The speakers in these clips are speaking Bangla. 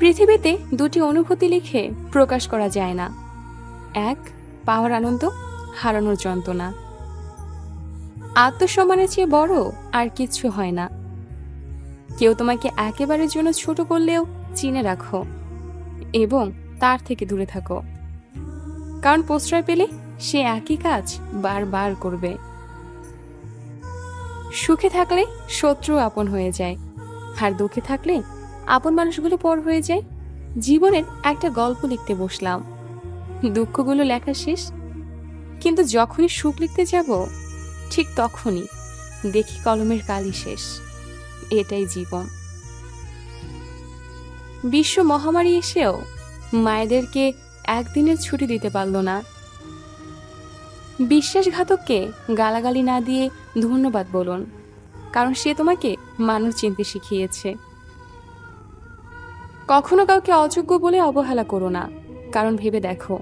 পৃথিবীতে দুটি অনুভূতি লিখে প্রকাশ করা যায় না, এক পাওয়ার আনন্দ, হারানোর যন্ত্রণা। আত্মসম্মানের চেয়ে বড় আর কিচ্ছু হয় না। কেউ তোমাকে একেবারের জন্য ছোট করলেও চিনে রাখো এবং তার থেকে দূরে থাকো, কারণ প্রশ্রয় পেলে সে একই কাজ বারবার করবে। সুখে থাকলে শত্রু আপন হয়ে যায়, আর দুঃখে থাকলে আপন মানুষগুলো পর হয়ে যায়। জীবনের একটা গল্প লিখতে বসলাম, দুঃখগুলো লেখা শেষ, কিন্তু যখনই সুখ লিখতে যাব ঠিক তখনই দেখি কলমের কালি শেষ। এটাই জীবন। বিশ্ব মহামারী এসেও মায়েদেরকে একদিনের ছুটি দিতে পারল না। বিশ্বাসঘাতককে গালাগালি না দিয়ে ধন্যবাদ বলুন, কারণ সে তোমাকে মানুষ চিনতে শিখিয়েছে। কখনো কাউকে অযোগ্য বলে অবহেলা করো না, কারণ ভেবে দেখো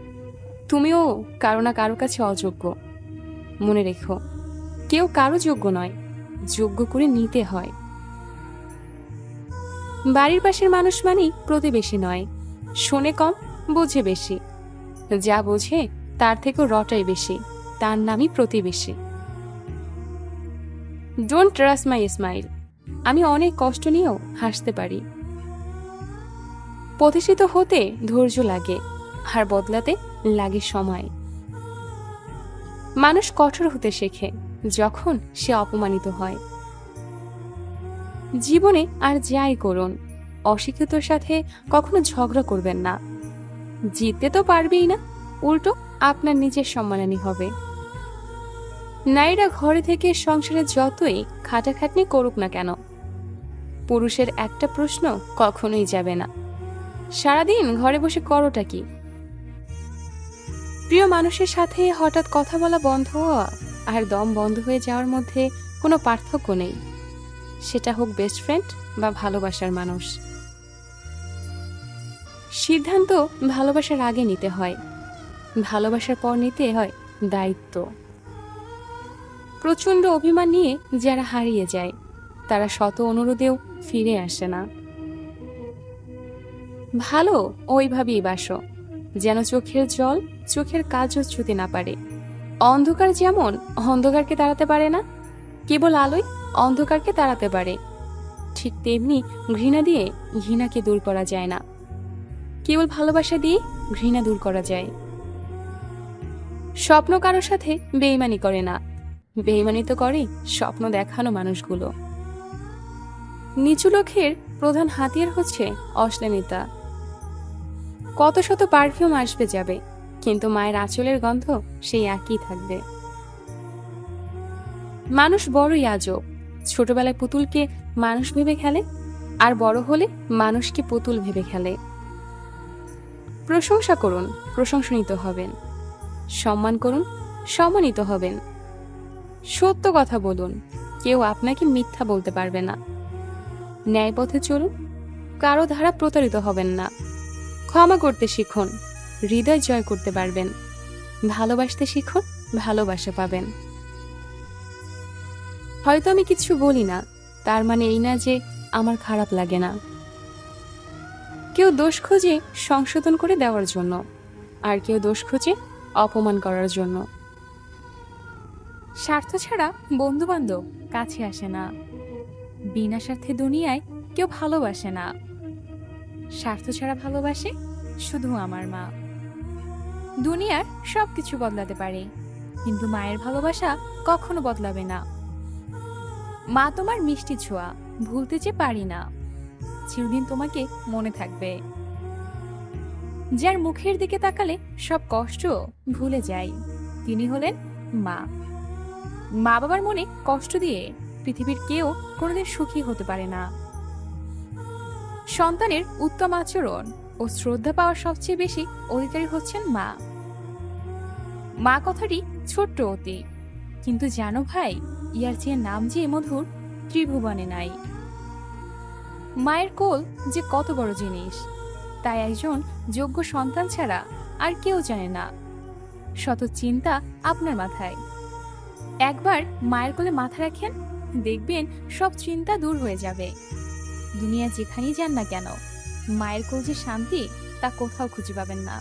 তুমিও কারো না কারো কাছে অযোগ্য। মনে রেখো, কেউ কারো যোগ্য নয়, যোগ্য করে নিতে হয়। বাড়ির পাশের মানুষ মানেই প্রতিবেশী নয়, শোনে কম, বোঝে বেশি। যা বোঝে তার থেকেও রটাই বেশি, তার নামই প্রতিবেশী। Don't trust my smile. আমি অনেক কষ্ট নিয়েও হাসতে পারি। প্রতিষ্ঠিত হতে ধৈর্য লাগে, আর বদলাতে লাগে সময়। মানুষ কঠোর হতে শেখে যখন সে অপমানিত হয়। জীবনে আর যাই করুন, অশিক্ষিতর সাথে কখনো ঝগড়া করবেন না। জিততে তো পারবেই না, উল্টো আপনার নিজের সম্মানহানি হবে। নারীরা ঘরে থেকে সংসারে যতই খাটাখাটনি করুক না কেন, পুরুষের একটা প্রশ্ন কখনোই যাবে না, সারাদিন ঘরে বসে করোটা কি? প্রিয় মানুষের সাথে হঠাৎ কথা বলা বন্ধ হওয়া আর দম বন্ধ হয়ে যাওয়ার মধ্যে কোনো পার্থক্য নেই, সেটা হোক বেস্ট ফ্রেন্ড বা ভালোবাসার মানুষ। সিদ্ধান্ত ভালোবাসার আগে নিতে হয়, ভালোবাসার পর নিতে হয় দায়িত্ব। প্রচন্ড অভিমান নিয়ে যারা হারিয়ে যায়, তারা শত অনুরোধেও ফিরে আসে না। ভালো ওইভাবেই বাসো যেন চোখের জল চোখের কাজও ছুতে না পারে। অন্ধকার যেমন অন্ধকারকে তাড়াতে পারে না, কেবল আলোয় অন্ধকারকে তাড়াতে পারে। ঠিক তেমনি ঘৃণা দিয়ে ঘৃণাকে দূর করা যায় না, কেবল ভালোবাসা দিয়ে ঘৃণা দূর করা যায়। স্বপ্ন কারোর সাথে বেইমানি করে না, বেইমানি তো করে স্বপ্ন দেখানো মানুষগুলো। নিচু লোকের প্রধান হাতিয়ার হচ্ছে অশ্লীলতা। কত শত পারফিউম আসবে যাবে, কিন্তু মায়ের আঁচলের গন্ধ সেই একই থাকবে। মানুষ বড়ই আজব, ছোটবেলায় পুতুলকে মানুষ ভেবে খেলে, আর বড় হলে মানুষকে পুতুল ভেবে খেলে। প্রশংসা করুন, প্রশংসিত হবেন। সম্মান করুন, সম্মানিত হবেন। সত্য কথা বলুন, কেউ আপনাকে মিথ্যা বলতে পারবে না। ন্যায় পথে চলুন, কারো দ্বারা প্রতারিত হবেন না। ক্ষমা করতে শিখুন, হৃদয় জয় করতে পারবেন। ভালোবাসতে শিখুন, ভালোবাসা পাবেন। হয়তো আমি কিছু বলি না, তার মানে এই না যে আমার খারাপ লাগে না। কেউ দোষ খোঁজে সংশোধন করে দেওয়ার জন্য, আর কেউ দোষ খোঁজে অপমান করার জন্য। স্বার্থ ছাড়া বন্ধু বান্ধব কাছে আসে না, বিনা স্বার্থে দুনিয়ায় কেউ ভালোবাসে না। স্বার্থ ছাড়া ভালোবাসে শুধু আমার মা। দুনিয়ার সবকিছু বদলাতে পারে, কিন্তু মায়ের ভালোবাসা কখনো বদলাবে না। মা তোমার মিষ্টি ছোঁয়া ভুলতে যে পারি না, চিরদিন তোমাকে মনে থাকবে। যার মুখের দিকে তাকালে সব কষ্ট ভুলে যাই, তিনি হলেন মা। মা বাবার মনে কষ্ট দিয়ে পৃথিবীর কেউ কোনোদিন সুখী হতে পারে না। সন্তানের উত্তম আচরণ ও শ্রদ্ধা পাওয়ার সবচেয়ে বেশি অধিকারী হচ্ছেন মা। মা কথাটি ছোট্ট অতি, কিন্তু জানো ভাই, ইয়ার চেয়ে নাম যে মধুর ত্রিভুবনে নাই। মায়ের কোল যে কত বড় জিনিস, তাই একজন যোগ্য সন্তান ছাড়া আর কেউ জানে না। শত চিন্তা আপনার মাথায়, একবার মায়ের কোলে মাথা রাখেন, দেখবেন সব চিন্তা দূর হয়ে যাবে। দুনিয়া যেখানেই যান না কেন, মায়ের কোল যে শান্তি তা কোথাও খুঁজে পাবেন না।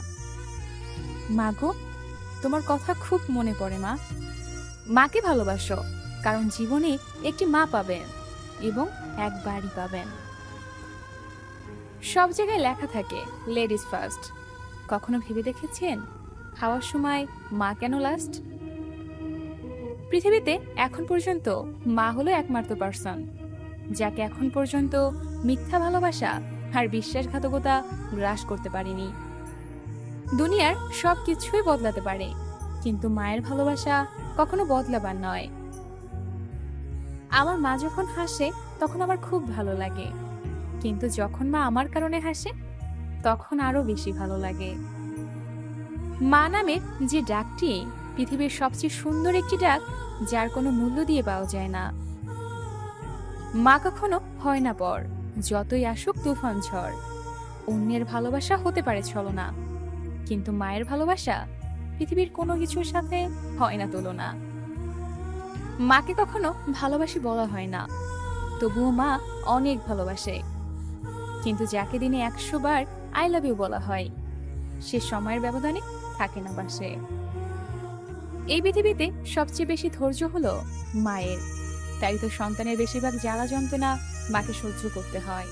মা গো, তোমার কথা খুব মনে পড়ে মা। মাকে ভালোবাসো, কারণ জীবনে একটি মা পাবেন এবং একবারই পাবেন। সব জায়গায় লেখা থাকে লেডিজ ফার্স্ট। কখনো ভেবে দেখেছেন খাওয়ার সময় মা কেন লাস্ট? পৃথিবীতে এখন পর্যন্ত মা হলো একমাত্র পার্সন যাকে এখন পর্যন্ত মিথ্যা ভালোবাসা আর বিশ্বাসঘাতকতা গ্রাস করতে পারেনি। দুনিয়ার সব কিছুই বদলাতে পারে, কিন্তু মায়ের ভালোবাসা কখনো বদলাবার নয়। আমার মা যখন হাসে তখন আমার খুব ভালো লাগে, কিন্তু যখন মা আমার কারণে হাসে তখন আরো বেশি ভালো লাগে। মা নামের যে ডাকটি পৃথিবীর সবচেয়ে সুন্দর একটি ডাক, যার কোনো মূল্য দিয়ে পাওয়া যায় না। মা কখনো হয় না পর, যতই আসুক তুফান ঝড়। অন্যের ভালোবাসা হতে পারে ছলনা, কিন্তু মায়ের ভালোবাসা পৃথিবীর কোনো কিছুর সাথে হয় না তুলনা। মাকে কখনো ভালোবাসি বলা হয় না, তবুও মা অনেক ভালোবাসে। কিন্তু যাকে দিনে 100 বার আই লাভ ইউ বলা হয়, সে সময়ের ব্যবধানে থাকে না পাশে। এই পৃথিবীতে সবচেয়ে বেশি ধৈর্য হলো মায়ের, তাই তো সন্তানের বেশিরভাগ জ্বালা যন্ত্রণা মাকে সহ্য করতে হয়।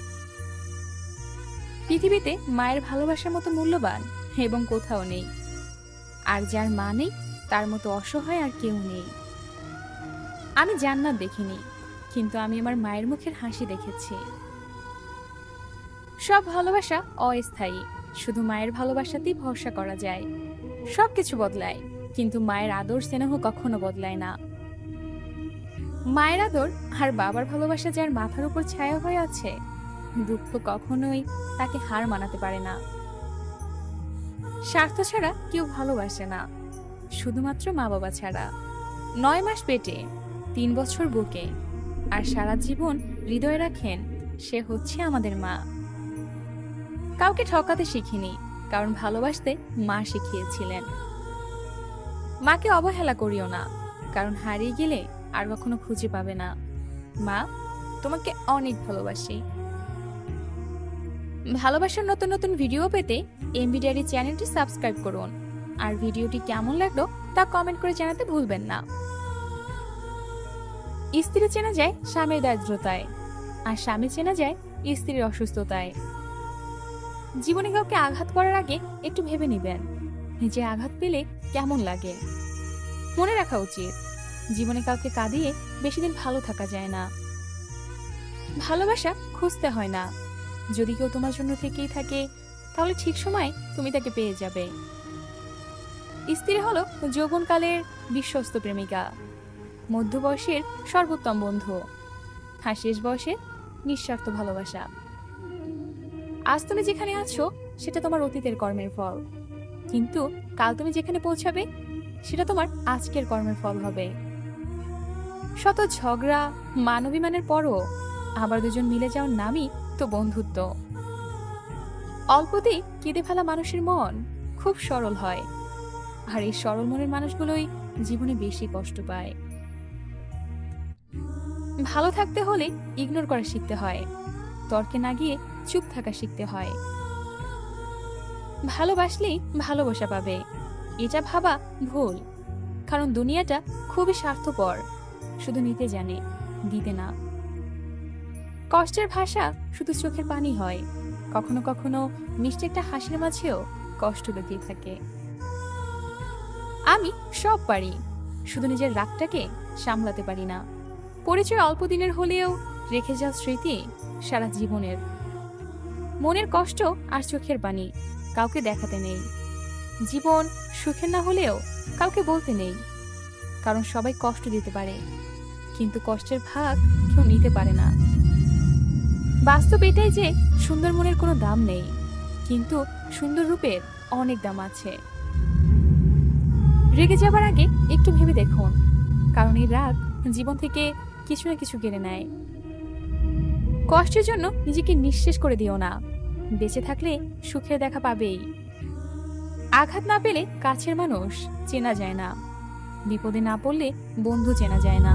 পৃথিবীতে মায়ের ভালোবাসার মতো মূল্যবান এবং কোথাও নেই, আর যার মা নেই তার মতো অসহায় আর কেউ নেই। আমি জান্নাত দেখিনি, কিন্তু আমি আমার মায়ের মুখের হাসি দেখেছি। সব ভালোবাসা অস্থায়ী, শুধু মায়ের ভালোবাসাতেই ভরসা করা যায়। সবকিছু বদলায়, কিন্তু মায়ের আদর স্নেহ কখনো বদলায় না। মায়ের আদর আর বাবার ভালোবাসা যার মাথার উপর ছায়া হয়ে আছে, দুঃখ কখনোই তাকে হার মানাতে পারে না। স্বার্থ ছাড়া কেউ ভালোবাসে না, শুধুমাত্র মা বাবা ছাড়া। 9 মাস পেটে, 3 বছর বুকে, আর সারা জীবন হৃদয়ে রাখেন, সে হচ্ছে আমাদের মা। কাউকে ঠকাতে শিখিনি, কারণ ভালোবাসতে মা শিখিয়েছিলেন। মাকে অবহেলা করিও না, কারণ হারিয়ে গেলে আর কখনো খুঁজে পাবে না। মা, তোমাকে অনেক ভালোবাসি। ভালোবাসার নতুন নতুন ভিডিও পেতে এমবি ডায়েরি চ্যানেলটি সাবস্ক্রাইব করুন, আর ভিডিওটি কেমন লাগলো তা কমেন্ট করে জানাতে ভুলবেন না। স্ত্রী চেনা যায় স্বামীর দারিদ্রতায়, আর স্বামী চেনা যায় স্ত্রীর অসুস্থতায়। জীবনে কাউকে আঘাত করার আগে একটু ভেবে নিবেন, যে আঘাত পেলে কেমন লাগে। মনে রাখা উচিত, জীবনে কাউকে কাঁদিয়ে বেশি দিন ভালো থাকা যায় না। ভালোবাসা খুঁজতে হয় না, যদি কেউ তোমার জন্য থেকেই থাকে তাহলে ঠিক সময় তুমি তাকে পেয়ে যাবে। স্ত্রী হলো যৌবনকালের বিশ্বস্ত প্রেমিকা, মধ্য বয়সের সর্বোত্তম বন্ধু, আর শেষ বয়সের নিঃস্বার্থ ভালোবাসা। আজ তুমি যেখানে আছো সেটা তোমার অতীতের কর্মের ফল, কিন্তু কাল তুমি যেখানে পৌঁছাবে সেটা তোমার আজকের কর্মের ফল হবে। শত ঝগড়া মানবিমানের পরও আবার দুজন মিলে যাওয়ার নামই তো বন্ধুত্ব। অল্পতেই কেঁদে ফেলা মানুষের মন খুব সরল হয়, আর এই সরল মনের মানুষগুলোই জীবনে বেশি কষ্ট পায়। ভালো থাকতে হলে ইগনোর করা শিখতে হয়, তর্কে না গিয়ে চুপ থাকা শিখতে হয়। ভালোবাসলেই ভালোবাসা পাবে, এটা ভাবা ভুল, কারণ দুনিয়াটা খুবই স্বার্থপর, শুধু নিতে জানে, দিতে না। কষ্টের ভাষা শুধু চোখের পানি হয়, কখনো কখনো মিষ্টি একটা হাসির মাঝেও কষ্ট লুকিয়ে থাকে। আমি সব পারি, শুধু নিজের রাগটাকে সামলাতে পারি না। পরিচয় অল্প দিনের হলেও রেখে যাওয়া স্মৃতি সারা জীবনের। মনের কষ্ট আর চোখের পানি কাউকে দেখাতে নেই। জীবন সুখের না হলেও কাউকে বলতে নেই, কারণ সবাই কষ্ট দিতে পারে, কিন্তু কষ্টের ভাগ কেউ নিতে পারে না। বাস্তব এটাই যে সুন্দর মনের কোনো দাম নেই, কিন্তু সুন্দর রূপের অনেক দাম আছে। রেগে যাবার আগে একটু ভেবে দেখুন, কারণ এই রাগ জীবন থেকে কিছু না কিছু কেড়ে নেয়। কষ্টের জন্য নিজেকে নিঃশেষ করে দিও না, বেঁচে থাকলে সুখের দেখা পাবেই। আঘাত না পেলে কাছের মানুষ চেনা যায় না, বিপদে না পড়লে বন্ধু চেনা যায় না।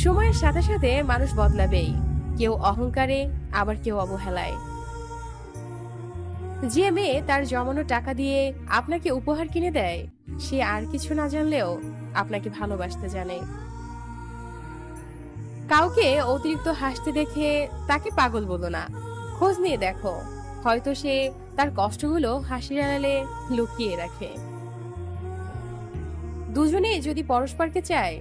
সময়ের সাথে সাথে মানুষ বদলাবেই, কেউ অহংকারে, আবার কেউ অবহেলায়। যে মেয়ে তার জমানো টাকা দিয়ে আপনাকে উপহার কিনে দেয়, সে আর কিছু না জানলেও আপনাকে ভালোবাসতে জানে। কাউকে অতিরিক্ত হাসতে দেখে তাকে পাগল বলো না, খোঁজ নিয়ে দেখো, হয়তো সে তার কষ্টগুলো হাসির আড়ালে লুকিয়ে রাখে। দুজনে যদি পরস্পরকে চায়,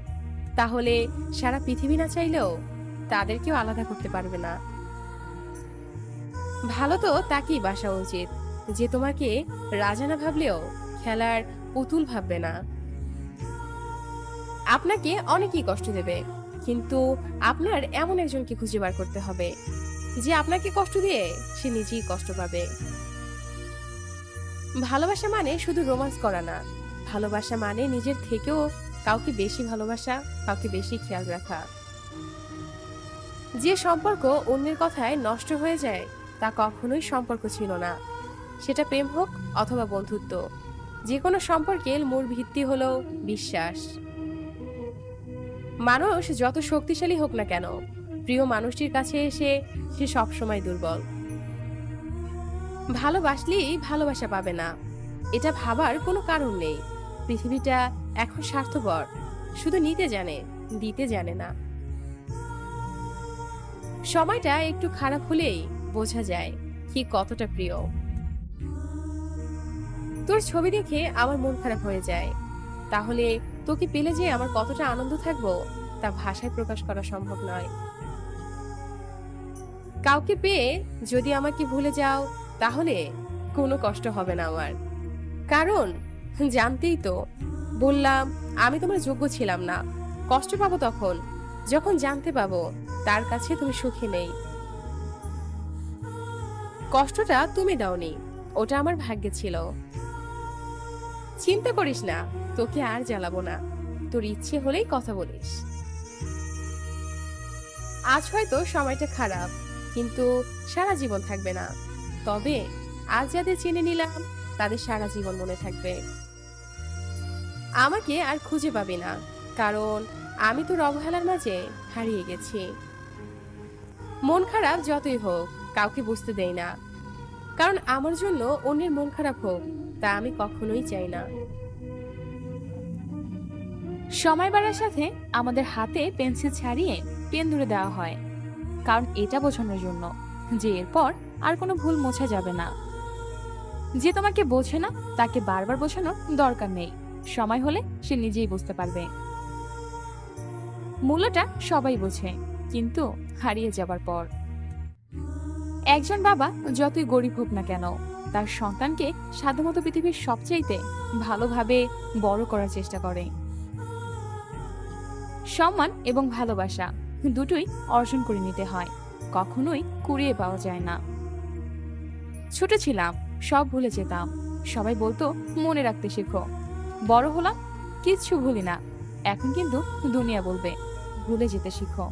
তাহলে সারা পৃথিবী না চাইলেও তাদেরকেও আলাদা করতে পারবে না। ভালো তো তাকেই বাসা উচিত, যে তোমাকে রাজা না ভাবলেও খেলার পুতুল ভাববে না। আপনাকে অনেকেই কষ্ট দেবে, কিন্তু আপনার এমন একজনকে খুঁজে বার করতে হবে যে আপনাকে কষ্ট দিয়ে সে নিজেই কষ্ট পাবে। ভালোবাসা মানে শুধু রোমান্স করা না, ভালোবাসা মানে নিজের থেকেও কাউকে বেশি ভালোবাসা, কাউকে বেশি খেয়াল রাখা। যে সম্পর্ক অন্যের কথায় নষ্ট হয়ে যায় তা কখনোই সম্পর্ক ছিল না, সেটা প্রেম হোক অথবা বন্ধুত্ব। যে কোনো সম্পর্কের মূল ভিত্তি হলো বিশ্বাস। মানুষ যত শক্তিশালী হোক না কেন, প্রিয় মানুষটির কাছে এসে সে সবসময় দুর্বল। ভালোবাসলেই ভালোবাসা পাবে না, এটা ভাবার কোনো কারণ নেই। পৃথিবীটা এখন স্বার্থপর, শুধু নিতে জানে, দিতে জানে না। সময়টা একটু খারাপ হলেই বোঝা যায় কি কতটা প্রিয়। তোর ছবি দেখে আমার মন খারাপ হয়ে যায়, তাহলে তোকে পেলে যে আমার কতটা আনন্দ থাকবো তা ভাষায় প্রকাশ করা সম্ভব নয়। কাউকে পেয়ে যদি আমাকে ভুলে যাও, তাহলে কোনো কষ্ট হবে না আমার, কারণ জানতেই তো বললাম আমি তোমার যোগ্য ছিলাম না। কষ্ট পাবো তখন যখন জানতে পাবো তার কাছে তুমি সুখী নেই। কষ্টটা তুমি দাওনি, ওটা আমার ভাগ্যে ছিল। চিন্তা করিস না, তোকে আর জ্বালাবো না, তোর ইচ্ছে হলেই কথা বলিস। আজ হয়তো সময়টা খারাপ, কিন্তু সারা জীবন থাকবে না। তবে আজ যাদের চিনে নিলাম তাদের সারা জীবন মনে থাকবে। আমাকে আর খুঁজে পাবি না, কারণ আমি তোর অবহেলার মাঝে হারিয়ে গেছি। মন খারাপ যতই হোক কাউকে বুঝতে দেই না, কারণ আমার জন্য অন্যের মন খারাপ হোক তা আমি কখনোই চাই না। সময় বাড়ার সাথে আমাদের হাতে পেন্সিল ছাড়িয়ে পেন ধরে দেওয়া হয়, কারণ এটা বোঝানোর জন্য যে এরপর আর কোনো ভুল মোছা যাবে না। যে তোমাকে বোঝে না তাকে বারবার বোঝানোর দরকার নেই, সময় হলে সে নিজেই বুঝতে পারবে। মূল্যটা সবাই বোঝে, কিন্তু হারিয়ে যাবার পর। একজন বাবা যতই গরিব হোক না কেন, তার সন্তানকে সাধ্যমতো পৃথিবীর সবচাইতে ভালোভাবে বড় করার চেষ্টা করে। সম্মান এবং ভালোবাসা দুটোই অর্জন করে নিতে হয়, কখনোই কুড়িয়ে পাওয়া যায় না। ছোট ছিলাম, সব ভুলে যেতাম, সবাই বলতো মনে রাখতে শেখো। বড় হলাম, কিচ্ছু ভুলি না। এখন কিন্তু দুনিয়া বলবে ভুলে যেতে শিখো।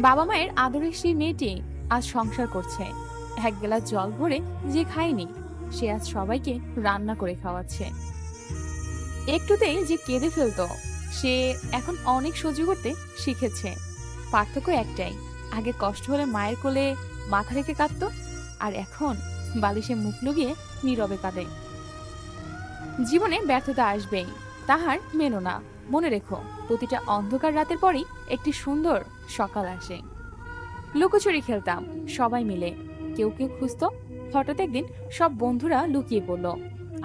বাবা মায়ের আদরের সেই মেয়েটি আজ সংসার করছে, এক গ্লাস জল ভরে যে খায়নি সে আজ সবাইকে রান্না করে খাওয়াচ্ছে। একটুতেই যে কেঁদে ফেলতো সে এখন অনেক সহ্য করতে শিখেছে। পার্থক্য একটাই, আগে কষ্ট হলে মায়ের কোলে মাথা রেখে কাঁদতো, আর এখন বালিশে মুখ লুকিয়ে নীরবে কাঁদে। জীবনে ব্যর্থতা আসবেই, তাহার মেনো না। মনে রেখো, প্রতিটা অন্ধকার রাতের পরই একটি সুন্দর সকাল আসে। লুকোচুরি খেলতাম সবাই মিলে, কেউ কেউ খুঁজতো। হঠাৎ একদিন সব বন্ধুরা লুকিয়ে পড়ল,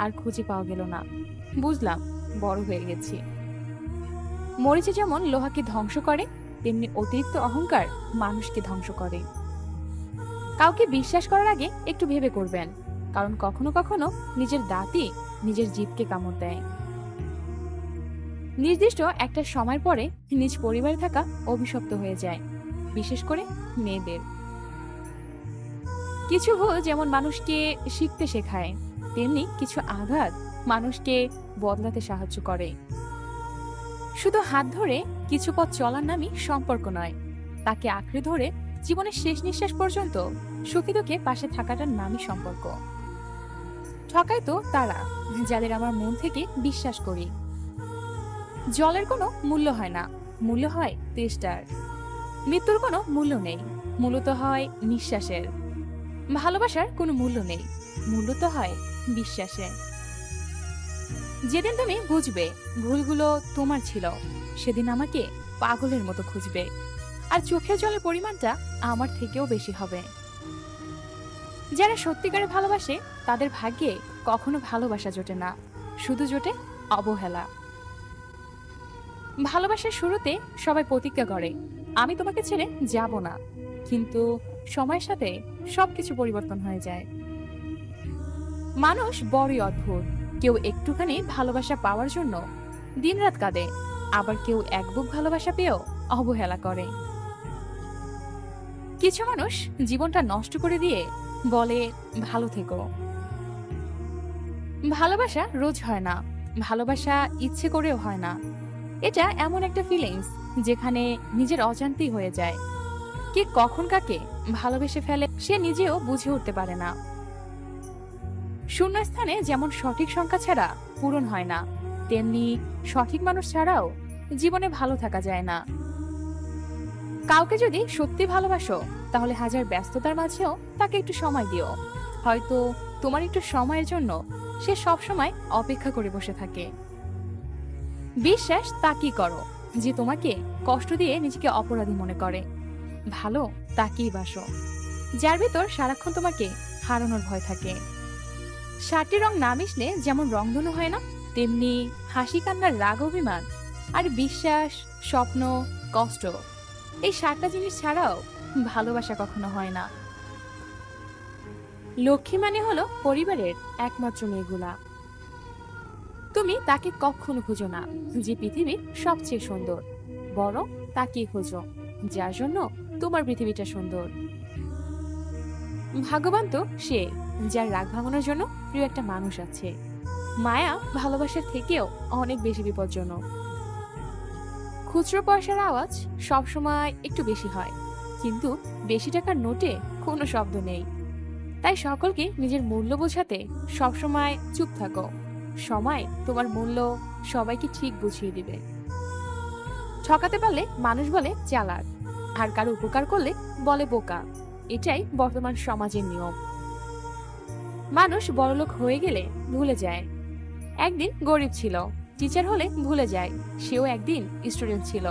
আর খুঁজে পাওয়া গেল না। বুঝলাম বড় হয়ে গেছি। মরিচা যেমন লোহাকে ধ্বংস করে, তেমনি অতিরিক্ত অহংকার মানুষকে ধ্বংস করে। কাউকে বিশ্বাস করার আগে একটু ভেবে করবেন, কারণ কখনো কখনো নিজের দাঁতই নিজের জিভকে কামড় দেয়। নির্দিষ্ট একটা সময় পরে নিজ পরিবারে থাকা অভিশপ্ত হয়ে যায়, বিশেষ করে মেয়েদের। কিছু ভুল যেমন মানুষকে শিখতে শেখায়, তেমনি কিছু আঘাত মানুষকে বদলাতে সাহায্য করে। শুধু হাত ধরে কিছু পথ চলার নামই সম্পর্ক নয়, তাকে আঁকড়ে ধরে জীবনের শেষ নিঃশ্বাস পর্যন্ত সুখী দুঃখে পাশে থাকাটার নামই সম্পর্ক। ঠকায় তো তারা যাদের আমার মন থেকে বিশ্বাস করি। জলের কোনো মূল্য হয় না, মূল্য হয় তেষ্টার। মৃত্যুর কোনো মূল্য নেই, মূলত হয় নিঃশ্বাসের। ভালোবাসার কোনো মূল্য নেই, মূল্য তো হয় বিশ্বাসে। যেদিন তুমি বুঝবে ভুলগুলো তোমার ছিল, সেদিন আমাকে পাগলের মতো খুঁজবে, আর চোখের জলের পরিমাণটা আমার থেকেও বেশি হবে। যারা সত্যিকারে ভালোবাসে তাদের ভাগ্যে কখনো ভালোবাসা জোটে না, শুধু জোটে অবহেলা। ভালোবাসার শুরুতে সবাই প্রতিজ্ঞা করে, আমি তোমাকে ছেড়ে যাব না, কিন্তু সময়ের সাথে সবকিছু পরিবর্তন হয়ে যায়। মানুষ বড়ই অদ্ভুত, কেউ একটুখানি ভালোবাসা পাওয়ার জন্য দিনরাত কাঁদে, আবার কেউ এক বুক ভালোবাসা পেয়েও অবহেলা করে। কিছু মানুষ জীবনটা নষ্ট করে দিয়ে বলে ভালো থেকো। ভালোবাসা রোজ হয় না, ভালোবাসা ইচ্ছে করেও হয় না। এটা এমন একটা ফিলিংস যেখানে নিজের অজান্তেই হয়ে যায়। কে কখন কাকে ভালোবেসে ফেলে সে নিজেও বুঝে উঠতে পারে না। শূন্যস্থানে যেমন সঠিক সংখ্যা ছাড়া পূরণ হয় না, তেমনি সঠিক মানুষ ছাড়াও জীবনে ভালো থাকা যায় না। কাউকে যদি সত্যি ভালোবাসো, তাহলে হাজার ব্যস্ততার মাঝেও তাকে একটু সময় দিও। হয়তো তোমার একটু সময়ের জন্য সে সব সময় অপেক্ষা করে বসে থাকে। বিশ্বাস তাকেই করো যে তোমাকে কষ্ট দিয়ে নিজেকে অপরাধী মনে করে। ভালো তাকেই বাসো যার ভিতর সারাক্ষণ তোমাকে হারানোর ভয় থাকে। 7টি রং না মিশলে যেমন রংধনু হয় না, তেমনি হাসি কান্নার রাগ অভিমান আর বিশ্বাস, স্বপ্ন, কষ্ট, এই 7টা জিনিস ছাড়াও ভালোবাসা কখনো হয় না। লক্ষ্মী মানে হলো পরিবারের একমাত্র মেয়েগুলা। তুমি তাকে কখনো খুঁজো না যে পৃথিবীর সবচেয়ে সুন্দর, বরং তাকেই খোঁজো যার জন্য তোমার পৃথিবীটা সুন্দর। ভাগ্যবান তো সে যার রাগ ভাঙানোর জন্য প্রিয় একটা মানুষ আছে। মায়া ভালোবাসার থেকেও অনেক বেশি বিপজ্জনক। খুচরো পয়সার আওয়াজ সবসময় একটু বেশি হয়, কিন্তু বেশি টাকার নোটে কোনো শব্দ নেই। তাই সকলকে নিজের মূল্য বোঝাতে সবসময় চুপ থাকো। সময় তোমার মূল্য সবাইকে ঠিক বুঝিয়ে দিবে। ঠকাতে পারলে মানুষ বলে চালাক, আর কারো উপকার করলে বলে বোকা। এটাই বর্তমান সমাজের নিয়ম। মানুষ বড়লোক হয়ে গেলে ভুলে যায় একদিন গরিব ছিল, টিচার হলে ভুলে যায় সেও একদিন স্টুডেন্ট ছিল।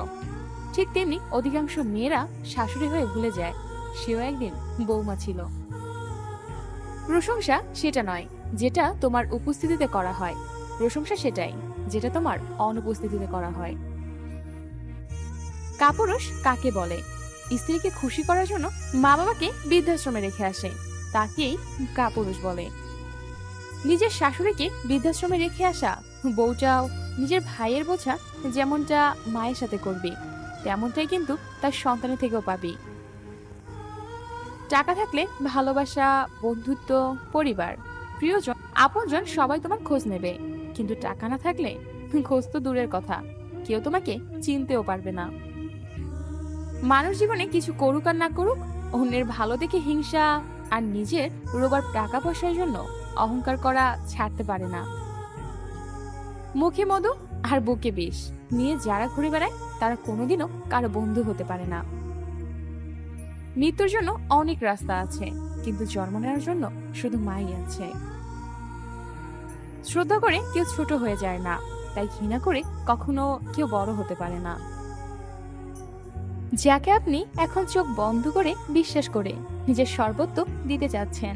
ঠিক তেমনি অধিকাংশ মেয়েরা শাশুড়ি হয়ে ভুলে যায় সেও একদিন বৌমা ছিল। প্রশংসা সেটা নয় যেটা তোমার উপস্থিতিতে করা হয়, প্রশংসা সেটাই যেটা তোমার অনুপস্থিতিতে করা হয়। কাপুরুষ কাকে বলে? স্ত্রীকে খুশি করার জন্য মা বাবাকে বৃদ্ধাশ্রমে রেখে আসে, তাকেই কাপুরুষ বলে। নিজের শাশুড়িকে বৃদ্ধাশ্রমে রেখে আসা বউটাও নিজের ভাইয়ের বোঝা যেমনটা মায়ের সাথে করবি, তেমনটাই কিন্তু তার সন্তানের থেকেও পাবি। টাকা থাকলে ভালোবাসা, বন্ধুত্ব, পরিবার, প্রিয়জন, আপনজন সবাই তোমার খোঁজ নেবে, কিন্তু টাকা না থাকলে খোঁজ তো দূরের কথা, কেউ তোমাকে চিনতেও পারবে না। মানুষ জীবনে কিছু করুক আর না করুক, অন্যের ভালো দেখে হিংসা আর নিজের রোবার টাকা পয়সার জন্য অহংকার করা ছাড়তে পারে না। মুখে মধু আর বুকে বিষ নিয়ে যারা ঘুরে বেড়ায় তারা কোনোদিনও কারো বন্ধু হতে পারে না। মৃত্যুর জন্য অনেক রাস্তা আছে, কিন্তু জন্ম নেওয়ার জন্য শুধু মাই আছে। শ্রদ্ধা করে কেউ ছোট হয়ে যায় না, তাই ঘৃণা করে কখনো কেউ বড় হতে পারে না। যাকে আপনি এখন চোখ বন্ধ করে বিশ্বাস করে নিজের সর্বত্র দিতে চাচ্ছেন,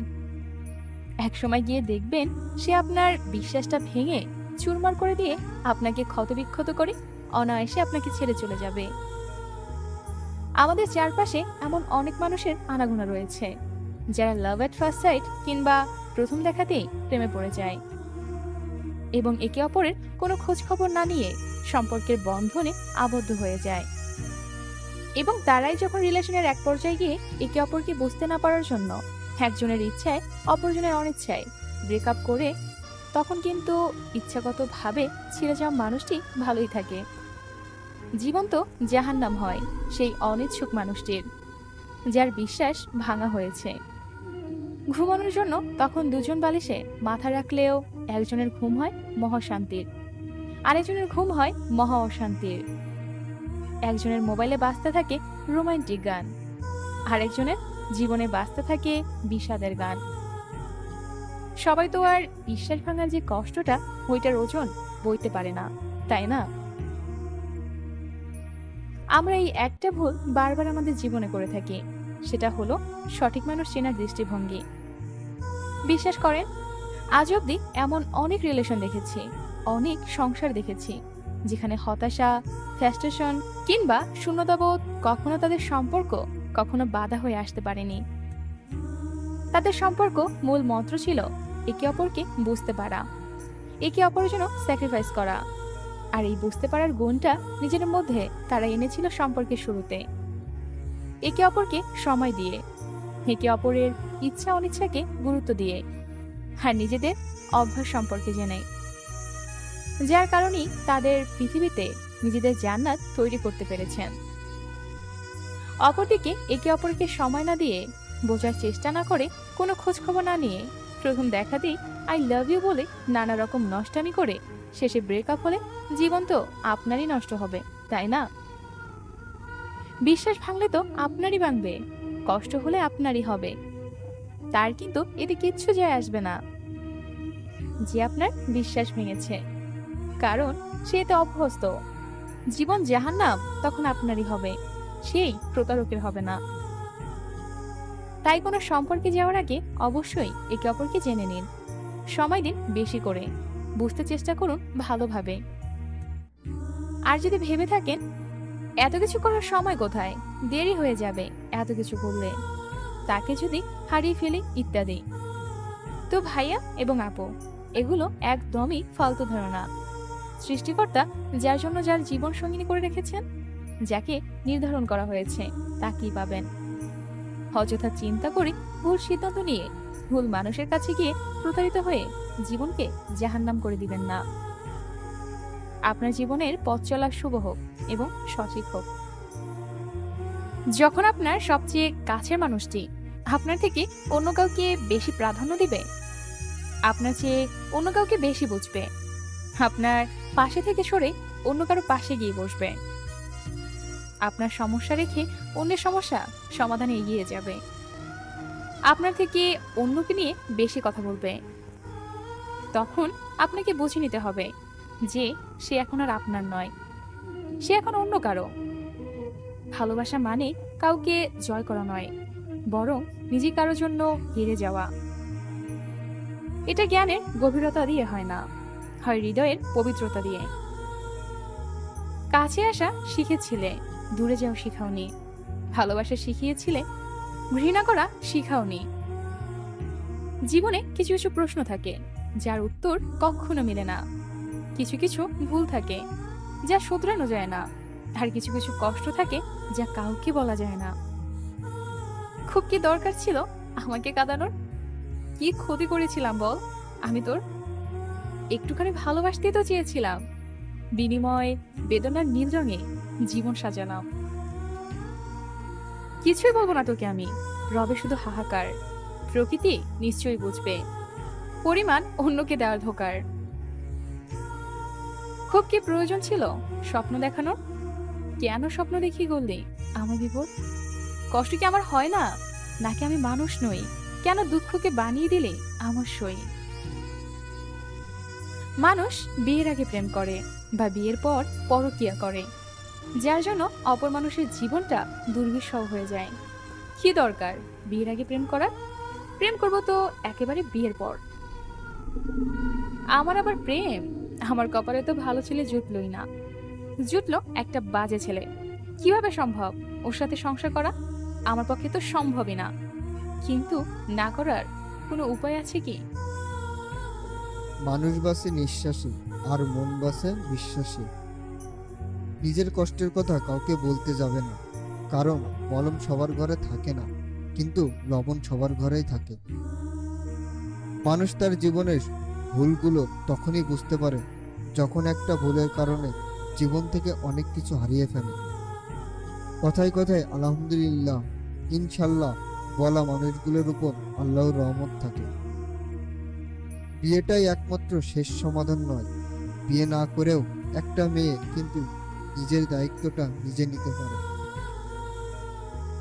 একসময় গিয়ে দেখবেন সে আপনার বিশ্বাসটা ভেঙে চুরমার করে দিয়ে আপনাকে ক্ষতবিক্ষত করে অনায়াসে আপনাকে ছেড়ে চলে যাবে। আমাদের চারপাশে এমন অনেক মানুষের আনাগোনা রয়েছে যারা লাভ এট ফার্স্ট সাইট কিংবা প্রথম দেখাতেই প্রেমে পড়ে যায় এবং একে অপরের কোনো খোঁজ খবর না নিয়ে সম্পর্কের বন্ধনে আবদ্ধ হয়ে যায়। এবং তারাই যখন রিলেশনের এক পর্যায়ে গিয়ে একে অপরকে বুঝতে না পারার জন্য একজনের ইচ্ছায় অপরজনের অনিচ্ছায় ব্রেকআপ করে, তখন কিন্তু ইচ্ছাগতভাবে ছেড়ে যাওয়া মানুষটি ভালোই থাকে। জীবন তো জাহান্নাম হয় সেই অনিচ্ছুক মানুষটির, যার বিশ্বাস ভাঙা হয়েছে। ঘুমানোর জন্য তখন দুজন বালিশে মাথা রাখলেও একজনের ঘুম হয় মহাশান্তির, আরেকজনের ঘুম হয় মহা অশান্তির। একজনের মোবাইলে বাজতে থাকে রোমান্টিক গান, আরেকজনের জীবনে বাঁচতে থাকে বিষাদের গান। সবাই তো আর বিশ্বাস ভাঙার যে কষ্টটা, ওইটার ওজন বইতে পারে না, তাই না? আমরা এই একটা ভুল বারবার আমাদের জীবনে করে থাকি, সেটা হলো সঠিক মানুষ চেনার দৃষ্টিভঙ্গি। বিশ্বাস করেন, আজ অব্দি এমন অনেক রিলেশন দেখেছি, অনেক সংসার দেখেছি, যেখানে হতাশা, ফ্রাস্ট্রেশন কিংবা শূন্যতাবোধ কখনো তাদের সম্পর্ক কখনো বাধা হয়ে আসতে পারেনি। তাদের সম্পর্ক মূল মন্ত্র ছিল একে অপরকে বুঝতে পারা, একে অপরের জন্য স্যাক্রিফাইস করা। আর এই বুঝতে পারার গুণটা নিজের মধ্যে তারা এনেছিল সম্পর্কের শুরুতে, একে অপরকে সময় দিয়ে, একে অপরের ইচ্ছা অনিচ্ছাকে গুরুত্ব দিয়ে, আর নিজেদের অভ্যাস সম্পর্কে জেনে, যার কারণেই তাদের পৃথিবীতে নিজেদের জান্নাত তৈরি করতে পেরেছেন। অপরদিকে একে অপরকে সময় না দিয়ে, বোঝার চেষ্টা না করে, কোনো খোঁজ খবর না নিয়ে, প্রথম দেখাতেই আই লাভ ইউ বলে নানা রকম নষ্টামি করে শেষে ব্রেকআপ হলে জীবন তো আপনারই নষ্ট হবে, তাই না? বিশ্বাস ভাঙলে তো আপনারই ভাঙবে, কষ্ট হলে আপনারই হবে। তার কিন্তু এতে কিচ্ছু যায় আসবে না যে আপনার বিশ্বাস ভেঙেছে, কারণ সে এতে অভ্যস্ত। জীবন জাহান্নাম তখন আপনারই হবে, সেই প্রতারকের হবে না। তাই কোনো সম্পর্কে যাওয়ার আগে অবশ্যই একে অপরকে জেনে নিন, সময় দিন বেশি করে, বুঝতে চেষ্টা করুন ভালোভাবে। আর যদি ভেবে থাকেন এত কিছু করার সময় কোথায়, দেরি হয়ে যাবে এত কিছু করলে, তাকে যদি হারিয়ে ফেলি ইত্যাদি, তো ভাইয়া এবং আপু, এগুলো একদমই ফালতু ধারণা। সৃষ্টিকর্তা যার জন্য যার জীবন সঙ্গিনী করে রেখেছেন, যাকে নির্ধারণ করা হয়েছে, তাকেই পাবেন। অযথা চিন্তা করে ভুল সিদ্ধান্ত নিয়ে ভুল মানুষের কাছে গিয়ে প্রতারিত হয়ে জীবনকে জাহান্নাম করে দিবেন না। আপনার জীবনের পথ চলা শুভ হোক এবং সঠিক হোক। যখন আপনার সবচেয়ে কাছের মানুষটি আপনার থেকে অন্য কাউকে বেশি প্রাধান্য দিবে, আপনার চেয়ে অন্য কাউকে বেশি বুঝবে, আপনার পাশে থেকে সরে অন্য কারো পাশে গিয়ে বসবে, আপনার সমস্যা রেখে অন্যের সমস্যা সমাধানে এগিয়ে যাবে, আপনার থেকে অন্যকে নিয়ে বেশি কথা বলবে, তখন আপনাকে বুঝে নিতে হবে যে সে এখন আর আপনার নয়, সে এখন অন্য কারো। ভালোবাসা মানে কাউকে জয় করা নয়, বরং নিজে কারো জন্য হেরে যাওয়া। এটা জ্ঞানের গভীরতা দিয়ে হয় না, হয় হৃদয়ের পবিত্রতা দিয়ে। কাছে আসা শিখেছিলে, দূরে যাও শিখাওনি। ভালোবাসা শিখিয়েছিলে, ঘৃণা করা শিখাওনি। জীবনে কিছু কিছু প্রশ্ন থাকে যার উত্তর কখনো মেলে না, কিছু কিছু ভুল থাকে যা শুধরানো যায় না, আর কিছু কিছু কষ্ট থাকে যা কাউকে বলা যায় না। খুব কি দরকার ছিল আমাকে কাঁদানোর? কি ক্ষতি করেছিলাম বল আমি তোর? একটুখানি ভালোবাসতেই তো চেয়েছিলাম, বিনিময়ে বেদনার নীল রঙে জীবন সাজালাম। কিছুই বলবো না তোকে আমি, রবে শুধু হাহাকার। প্রকৃতি নিশ্চয়ই বুঝবে পরিমাণ অন্যকে দেওয়ার ধোকার। খুব কি প্রয়োজন ছিল স্বপ্ন দেখানোর? কেন স্বপ্ন দেখি গল্লি আমার বিপদ? কষ্ট কি আমার হয় না, নাকি আমি মানুষ নই? কেন দুঃখকে বানিয়ে দিলে আমার সই? মানুষ বিয়ের আগে প্রেম করে বা বিয়ের পর পরকিয়া করে, যার জন্য অপর মানুষের জীবনটা দুর্বিষহ হয়ে যায়। কি দরকার বিয়ের আগে প্রেম করার? প্রেম করবো তো একেবারে বিয়ের পর। আমার আবার প্রেম? আমার কপালে তো ভালো ছেলে জুটলই না, জুটলো একটা বাজে ছেলে। কিভাবে সম্ভব ওর সাথে সংসার করা? আমার পক্ষে তো সম্ভবই না, কিন্তু না করার কোনো উপায় আছে কি? মানুষ বাঁচে নিঃশ্বাসে, আর মন বাঁচে বিশ্বাসে। নিজের কষ্টের কথা কাউকে বলতে যাবে না, কারণ মলম সবার ঘরে থাকে না, কিন্তু লবণ সবার ঘরেই থাকে। মানুষ তার জীবনের ভুলগুলো তখনই বুঝতে পারে যখন একটা ভুলের কারণে জীবন থেকে অনেক কিছু হারিয়ে ফেলে। কথায় কথায় আলহামদুলিল্লাহ, ইনশাল্লাহ বলা মানুষগুলোর উপর আল্লাহর রহমত থাকে। বিয়েটাই একমাত্র শেষ সমাধান নয়। বিয়ে না করেও একটা মেয়ে কিন্তু নিজের দায়িত্বটা নিজে নিতে পারে।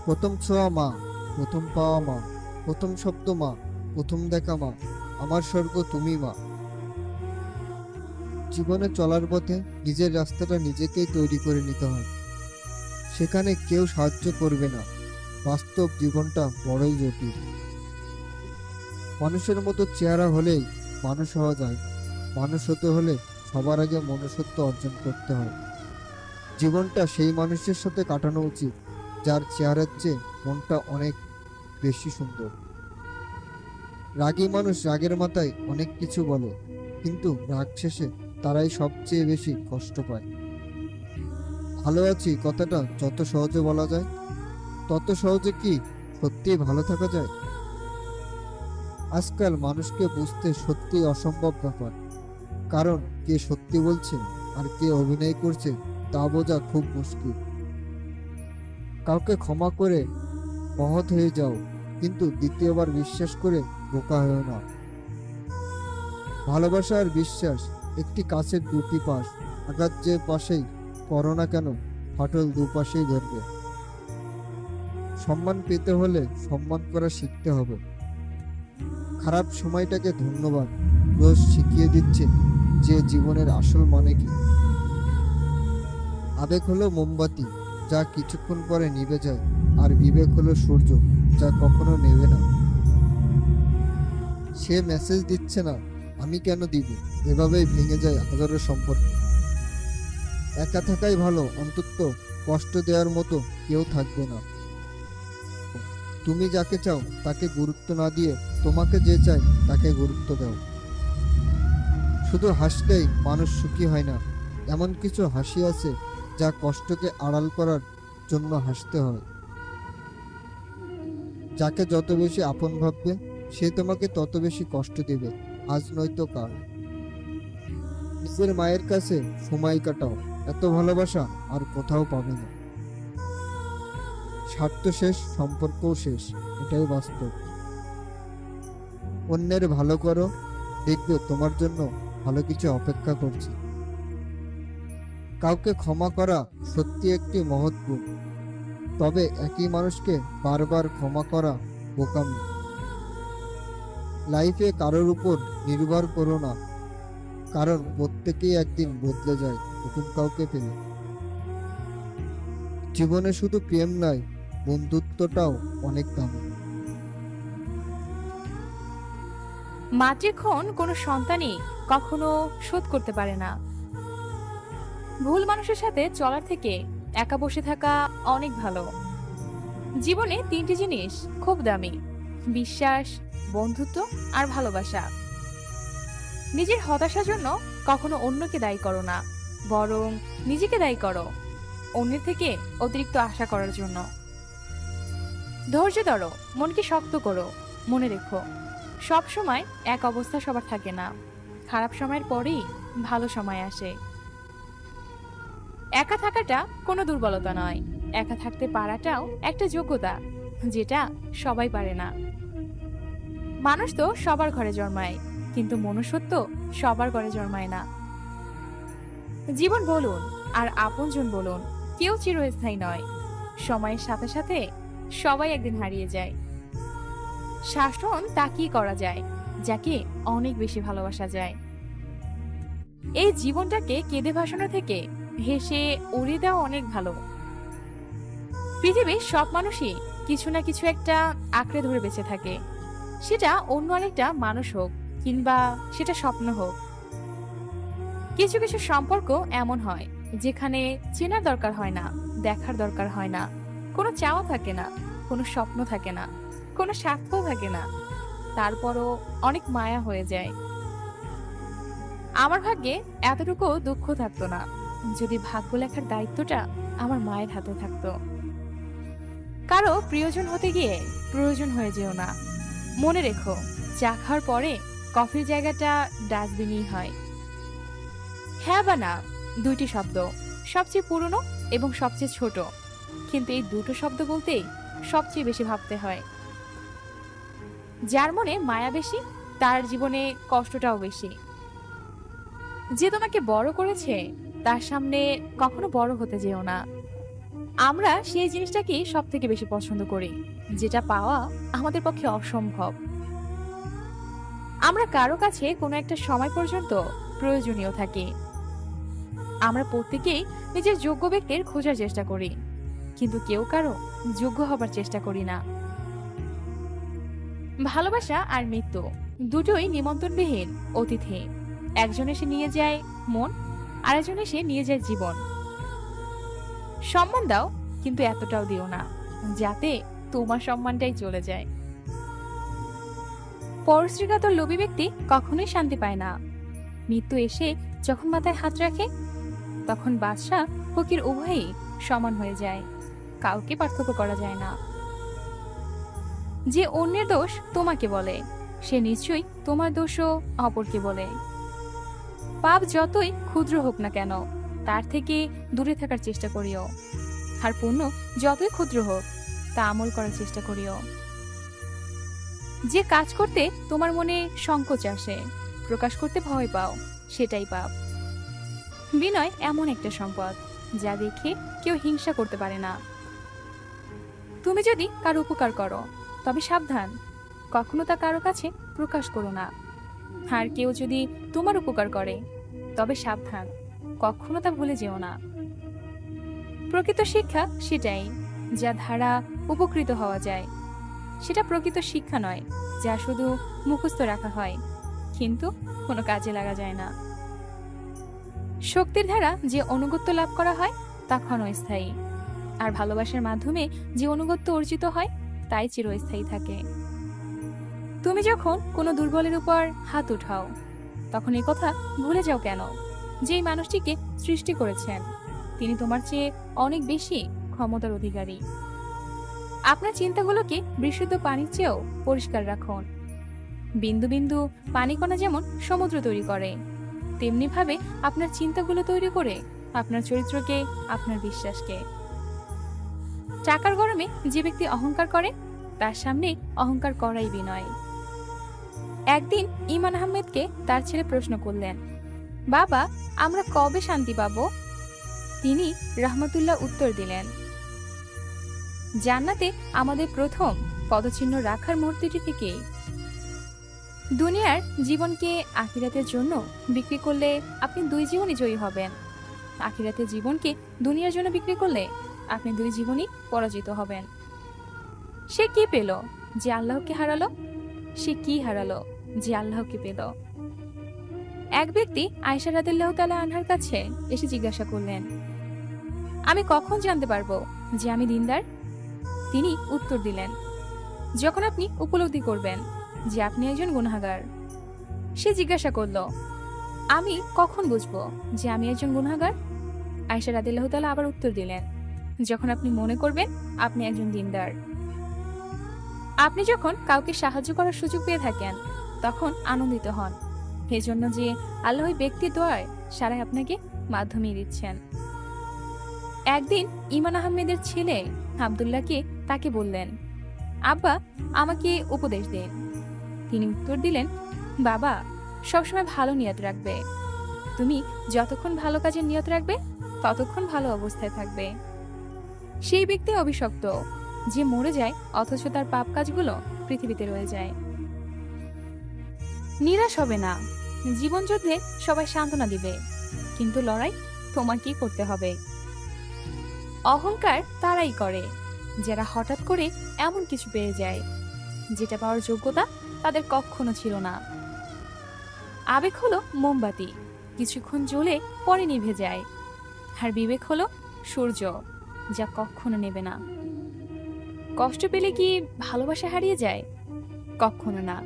প্রথম ছোঁয়া মা, প্রথম পাওয়া মা, প্রথম শব্দ মা, প্রথম দেখা মা, আমার স্বর্গ তুমি মা। জীবনে চলার পথে নিজের রাস্তাটা নিজেকেই তৈরি করে নিতে হয়। সেখানে কেউ সাহায্য করবে না। বাস্তব জীবনটা বড়ই জটিল। মানুষের মতো চেহারা হলেই মানুষ হওয়া যায় না। মানুষ হতে হলে সবার আগে মনুষ্যত্ব অর্জন করতে হয়। জীবনটা সেই মানুষের সাথে কাটানো উচিত যার চেহারার চেয়ে মনটা অনেক বেশি সুন্দর। রাগী মানুষ রাগের মাথায় অনেক কিছু বলে, কিন্তু রাগ শেষে তারাই সবচেয়ে বেশি কষ্ট পায়। ভালো আছি কথাটা যত সহজে বলা যায়, তত সহজে কি সত্যিই ভালো থাকা যায়? আজকাল মানুষকে বুঝতে সত্যিই অসম্ভব ব্যাপার। কারণ কে সত্যি বলছে আর কে অভিনয় করছে তা বোঝা খুব মুশকিল। কাউকে ক্ষমা করে মহৎ হয়ে যাও, কিন্তু দ্বিতীয়বার বিশ্বাস করে বোকা হয়েও না। ভালোবাসা আর বিশ্বাস একটি কাছের দুটি পাশ। আঘাত যে পাশেই করো না কেন, ফাটল দুপাশেই ধরবে। সম্মান পেতে হলে সম্মান করা শিখতে হবে। খারাপ সময়টাকে ধন্যবাদ, রোজ শিখিয়ে দিচ্ছে যে জীবনের আসল মানে কি। আবেগ হলো মোমবাতি, যা কিছুক্ষণ পরে নিভে যায়, আর বিবেক হলো সূর্য, যা কখনো নেভে না। সে মেসেজ দিচ্ছে না, আমি কেন দিব, এভাবেই ভেঙে যায় হাজারো সম্পর্ক। একা থাকাই ভালো, অন্তত কষ্ট দেওয়ার মতো কেউ থাকবে না। তুমি যাকে চাও তাকে গুরুত্ব না দিয়ে তোমাকে যে চায় তাকে গুরুত্ব দাও। শুধু হাসলেই মানুষ সুখী হয় না। এমন কিছু হাসি আছে যা কষ্টকে আড়াল করার জন্য হাসতে হয়। যাকে যত বেশি আপন ভাববে সে তোমাকে তত বেশি কষ্ট দেবে, আজ নয়তো কাল। নিজের মায়ের কাছে সময় কাটাও, এত ভালোবাসা আর কোথাও পাবে না। স্বার্থ শেষ, সম্পর্কও শেষ, এটাই বাস্তব। অন্যের ভালো করো, দেখবে তোমার জন্য ভালো কিছু অপেক্ষা করছে। কাউকে ক্ষমা করা সত্যি একটি মহৎ গুণ, তবে একই মানুষকে বারবার ক্ষমা করা বোকামি। লাইফে কারোর উপর নির্ভর করো না, কারণ প্রত্যেকেই একদিন বদলে যায় নতুন কাউকে পেলে। জীবনে শুধু প্রেম নয়, বন্ধুত্বটাও অনেক দামি। মাতৃ খুন কোনো সন্তানই কখনো শোধ করতে পারে না। ভুল মানুষের সাথে চলার থেকে একা বসে থাকা অনেক ভালো। জীবনে তিনটি জিনিস খুব দামি: বিশ্বাস, বন্ধুত্ব আর ভালোবাসা। নিজের হতাশার জন্য কখনো অন্যকে দায়ী করো না, বরং নিজেকে দায়ী করো অন্যের থেকে অতিরিক্ত আশা করার জন্য। ধৈর্য ধরো, মনকে শক্ত করো। মনে রেখো, সব সময় এক অবস্থা সবার থাকে না। খারাপ সময়ের পরেই ভালো সময় আসে। একা থাকাটা কোনো দুর্বলতা নয়, একা থাকতে পারাটাও একটা যোগ্যতা, যেটা সবাই পারে না। মানুষ তো সবার ঘরে জন্মায়, কিন্তু মনুষ্যত্ব সবার ঘরে জন্মায় না। জীবন বলুন আর আপনজন বলুন, কেউ চিরস্থায়ী নয়। সময়ের সাথে সাথে সবাই একদিন হারিয়ে যায়। শাসন তাকেই করা যায় যাকে অনেক বেশি ভালোবাসা যায়। এই জীবনটাকে কেঁদে ভাসানো থেকে হেসে উড়িয়ে দেওয়া অনেক ভালো। পৃথিবীর সব মানুষই কিছু না কিছু একটা আঁকড়ে ধরে বেঁচে থাকে, সেটা অন্য আরেকটা মানুষ হোক কিংবা সেটা স্বপ্ন হোক। কিছু কিছু সম্পর্ক এমন হয় যেখানে চেনার দরকার হয় না, দেখার দরকার হয় না, কোনো চাওয়া থাকে না, কোনো স্বপ্ন থাকে না, কোনো স্বার্থও থাকে না, তারপরও অনেক মায়া হয়ে যায়। আমার ভাগ্যে এতটুকু দুঃখ থাকতো না যদি ভাগ্য লেখার দায়িত্বটা আমার মায়ের হাতে থাকতো। কারো প্রিয়জন হতে গিয়ে প্রয়োজন হয়ে যেও না। মনে রেখো, চা খাওয়ার পরে কফির জায়গাটা ডাস্টবিনই হয়। হ্যাঁ বা না দুইটি শব্দ, সবচেয়ে পুরনো এবং সবচেয়ে ছোট, কিন্তু এই দুটো শব্দ বলতেই সবচেয়ে বেশি ভাবতে হয়। যার মনে মায়া বেশি, তার জীবনে কষ্টটাও বেশি। যে তোমাকে বড় করেছে তার সামনে কখনো বড় হতে যেও না। আমরা সেই জিনিসটাকে সব থেকে বেশি পছন্দ করি যেটা পাওয়া আমাদের পক্ষে অসম্ভব। আমরা কারো কাছে কোনো একটা সময় পর্যন্ত প্রয়োজনীয় থাকি। আমরা প্রত্যেকেই নিজের যোগ্য ব্যক্তির খোঁজার চেষ্টা করি, কিন্তু কেউ কারো যোগ্য হবার চেষ্টা করি না। ভালোবাসা আর মৃত্যু দুটোই নিমন্ত্রণবিহীন অতিথি। একজন এসে নিয়ে যায় মন, আরেকজন এসে নিয়ে যায় জীবন। সম্মান দাও, কিন্তু এতটাও দিও না যাতে তোমার সম্মানটাই চলে যায়। পরশ্রীকাতর লোভী ব্যক্তি কখনোই শান্তি পায় না। মৃত্যু এসে যখন মাথায় হাত রাখে, তখন বাদশা ফকির উভয়ই সমান হয়ে যায়, কাউকে পার্থক্য করা যায় না। যে অন্যের দোষ তোমাকে বলে, সে নিশ্চয়ই তোমার দোষও অপরকে বলে। পাপ যতই ক্ষুদ্র হোক না কেন, তার থেকে দূরে থাকার চেষ্টা করিও। আর পুণ্য যতই ক্ষুদ্র হোক, তা আমল করার চেষ্টা করিও। যে কাজ করতে তোমার মনে সংকোচ আসে, প্রকাশ করতে ভয় পাও, সেটাই পাপ। বিনয় এমন একটা সম্পদ যা দেখে কেউ হিংসা করতে পারে না। তুমি যদি কারো উপকার করো, তবে সাবধান, কখনো তা কারো কাছে প্রকাশ করো না। আর কেউ যদি তোমার উপকার করে, তবে সাবধান, কখনো তা ভুলে যেও না। প্রকৃত শিক্ষা সেটাই যা দ্বারা উপকৃত হওয়া যায়। সেটা প্রকৃত শিক্ষা নয় যা শুধু মুখস্থ রাখা হয়, কিন্তু কোনো কাজে লাগা যায় না। শক্তির দ্বারা যে অনুগত্য লাভ করা হয় তা ক্ষণস্থায়ী, আর ভালোবাসার মাধ্যমে যে অনুগত্য অর্জিত হয় তাই চিরস্থায়ী থাকে। তুমি যখন কোনো দুর্বলের উপর হাত উঠাও, তখন এই কথা ভুলে যাও কেন যে এই মানুষটিকে সৃষ্টি করেছেন তিনি তোমার চেয়ে অনেক বেশি ক্ষমতার অধিকারী। আপনার চিন্তাগুলোকে বিশুদ্ধ পানির চেয়েও পরিষ্কার রাখুন। বিন্দু বিন্দু পানিকণা যেমন সমুদ্র তৈরি করে, তেমনি ভাবে আপনার চিন্তাগুলো তৈরি করে আপনার চরিত্রকে, আপনার বিশ্বাসকে। টাকার গরমে যে ব্যক্তি অহংকার করে, তার সামনে অহংকার করাই বিনয়। একদিন ইমান আহমেদকে তার ছেলে প্রশ্ন করলেন, বাবা, আমরা কবে শান্তি পাবো? তিনি রহমতুল্লাহ উত্তর দিলেন, জান্নাতে আমাদের প্রথম পদচিহ্ন রাখার মুহূর্তটি থেকেই। দুনিয়ার জীবনকে আখিরাতের জন্য বিক্রি করলে আপনি দুই জীবনই জয়ী হবেন। আখিরাতের জীবনকে দুনিয়ার জন্য বিক্রি করলে আপনি দুই জীবনই পরাজিত হবেন। সে কি পেল যে আল্লাহকে হারালো? সে কি হারালো যে আল্লাহকে পেল? এক ব্যক্তি আয়েশা রাদিয়াল্লাহু তাআলা আনহার কাছে এসে জিজ্ঞাসা করলেন, আমি কখন জানতে পারবো যে আমি দিনদার? তিনি উত্তর দিলেন, যখন আপনি উপলব্ধি করবেন যে আপনি একজন গুনাহগার। সে জিজ্ঞাসা করল, আমি কখন বুঝবো যে আমি একজন গুনাহগার? আয়েশা রাদিয়াল্লাহু তাআলা আবার উত্তর দিলেন, যখন আপনি মনে করবেন আপনি একজন দিনদার। আপনি যখন কাউকে সাহায্য করার সুযোগ পেয়ে থাকেন, তখন আনন্দিত হন, এজন্য যে আল্লাহ ওই ব্যক্তির দোয়ায় সারাই আপনাকে মাধ্যমে দিচ্ছেন। একদিন ইমান আহমেদের ছেলে আব্দুল্লাহকে তাকে বললেন, আব্বা, আমাকে উপদেশ দিন। তিনি উত্তর দিলেন, বাবা, সবসময় ভালো নিয়ত রাখবে। তুমি যতক্ষণ ভালো কাজের নিয়ত রাখবে, ততক্ষণ ভালো অবস্থায় থাকবে। সেই ব্যক্তি অভিশপ্ত যে মরে যায় অথচ তার পাপ কাজগুলো পৃথিবীতে রয়ে যায়। নিরাশ হবে না। জীবন যুদ্ধে সবাই সান্ত্বনা দিবে, কিন্তু লড়াই তোমাকেই করতে হবে। অহংকার তারাই করে যারা হঠাৎ করে এমন কিছু পেয়ে যায় যেটা পাওয়ার যোগ্যতা তাদের কখনো ছিল না। আবেগ হলো মোমবাতি, কিছুক্ষণ জ্বলে পরে নিভে যায়। আর বিবেক হলো সূর্য, যা কখনো নেবে না। কষ্ট পেলে কি ভালোবাসা হারিয়ে যায়? কখনো না।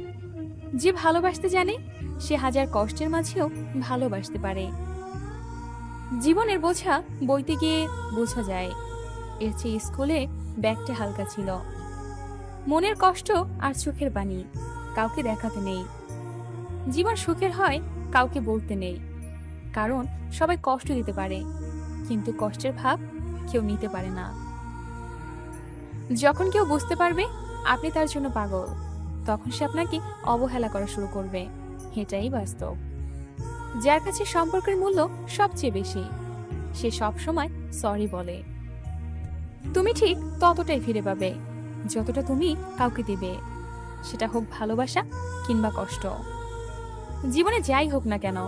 যে ভালোবাসতে জানে সে হাজার কষ্টের মাঝেও ভালোবাসতে পারে। জীবনের বোঝা বইতে গিয়ে বোঝা যায়, এর চেয়ে স্কুলে ব্যাগটা হালকা ছিল। মনের কষ্ট আর চোখের পানি কাউকে দেখাতে নেই। জীবন সুখের হয় কাউকে বলতে নেই, কারণ সবাই কষ্ট দিতে পারে, কিন্তু কষ্টের ভাব কেউ নিতে পারে না। যখন কেউ বুঝতে পারবে আপনি তার জন্য পাগল, তখন সে আপনাকে অবহেলা করা শুরু করবে। এটাই বাস্তব। যার কাছে সম্পর্কের মূল্য সবচেয়ে বেশি, সে সব সময় সরি বলে। তুমি ঠিক ততটাই ফিরে পাবে যতটা তুমি কাউকে দিবে, সেটা হোক ভালোবাসা কিংবা কষ্ট। জীবনে যাই হোক না কেন,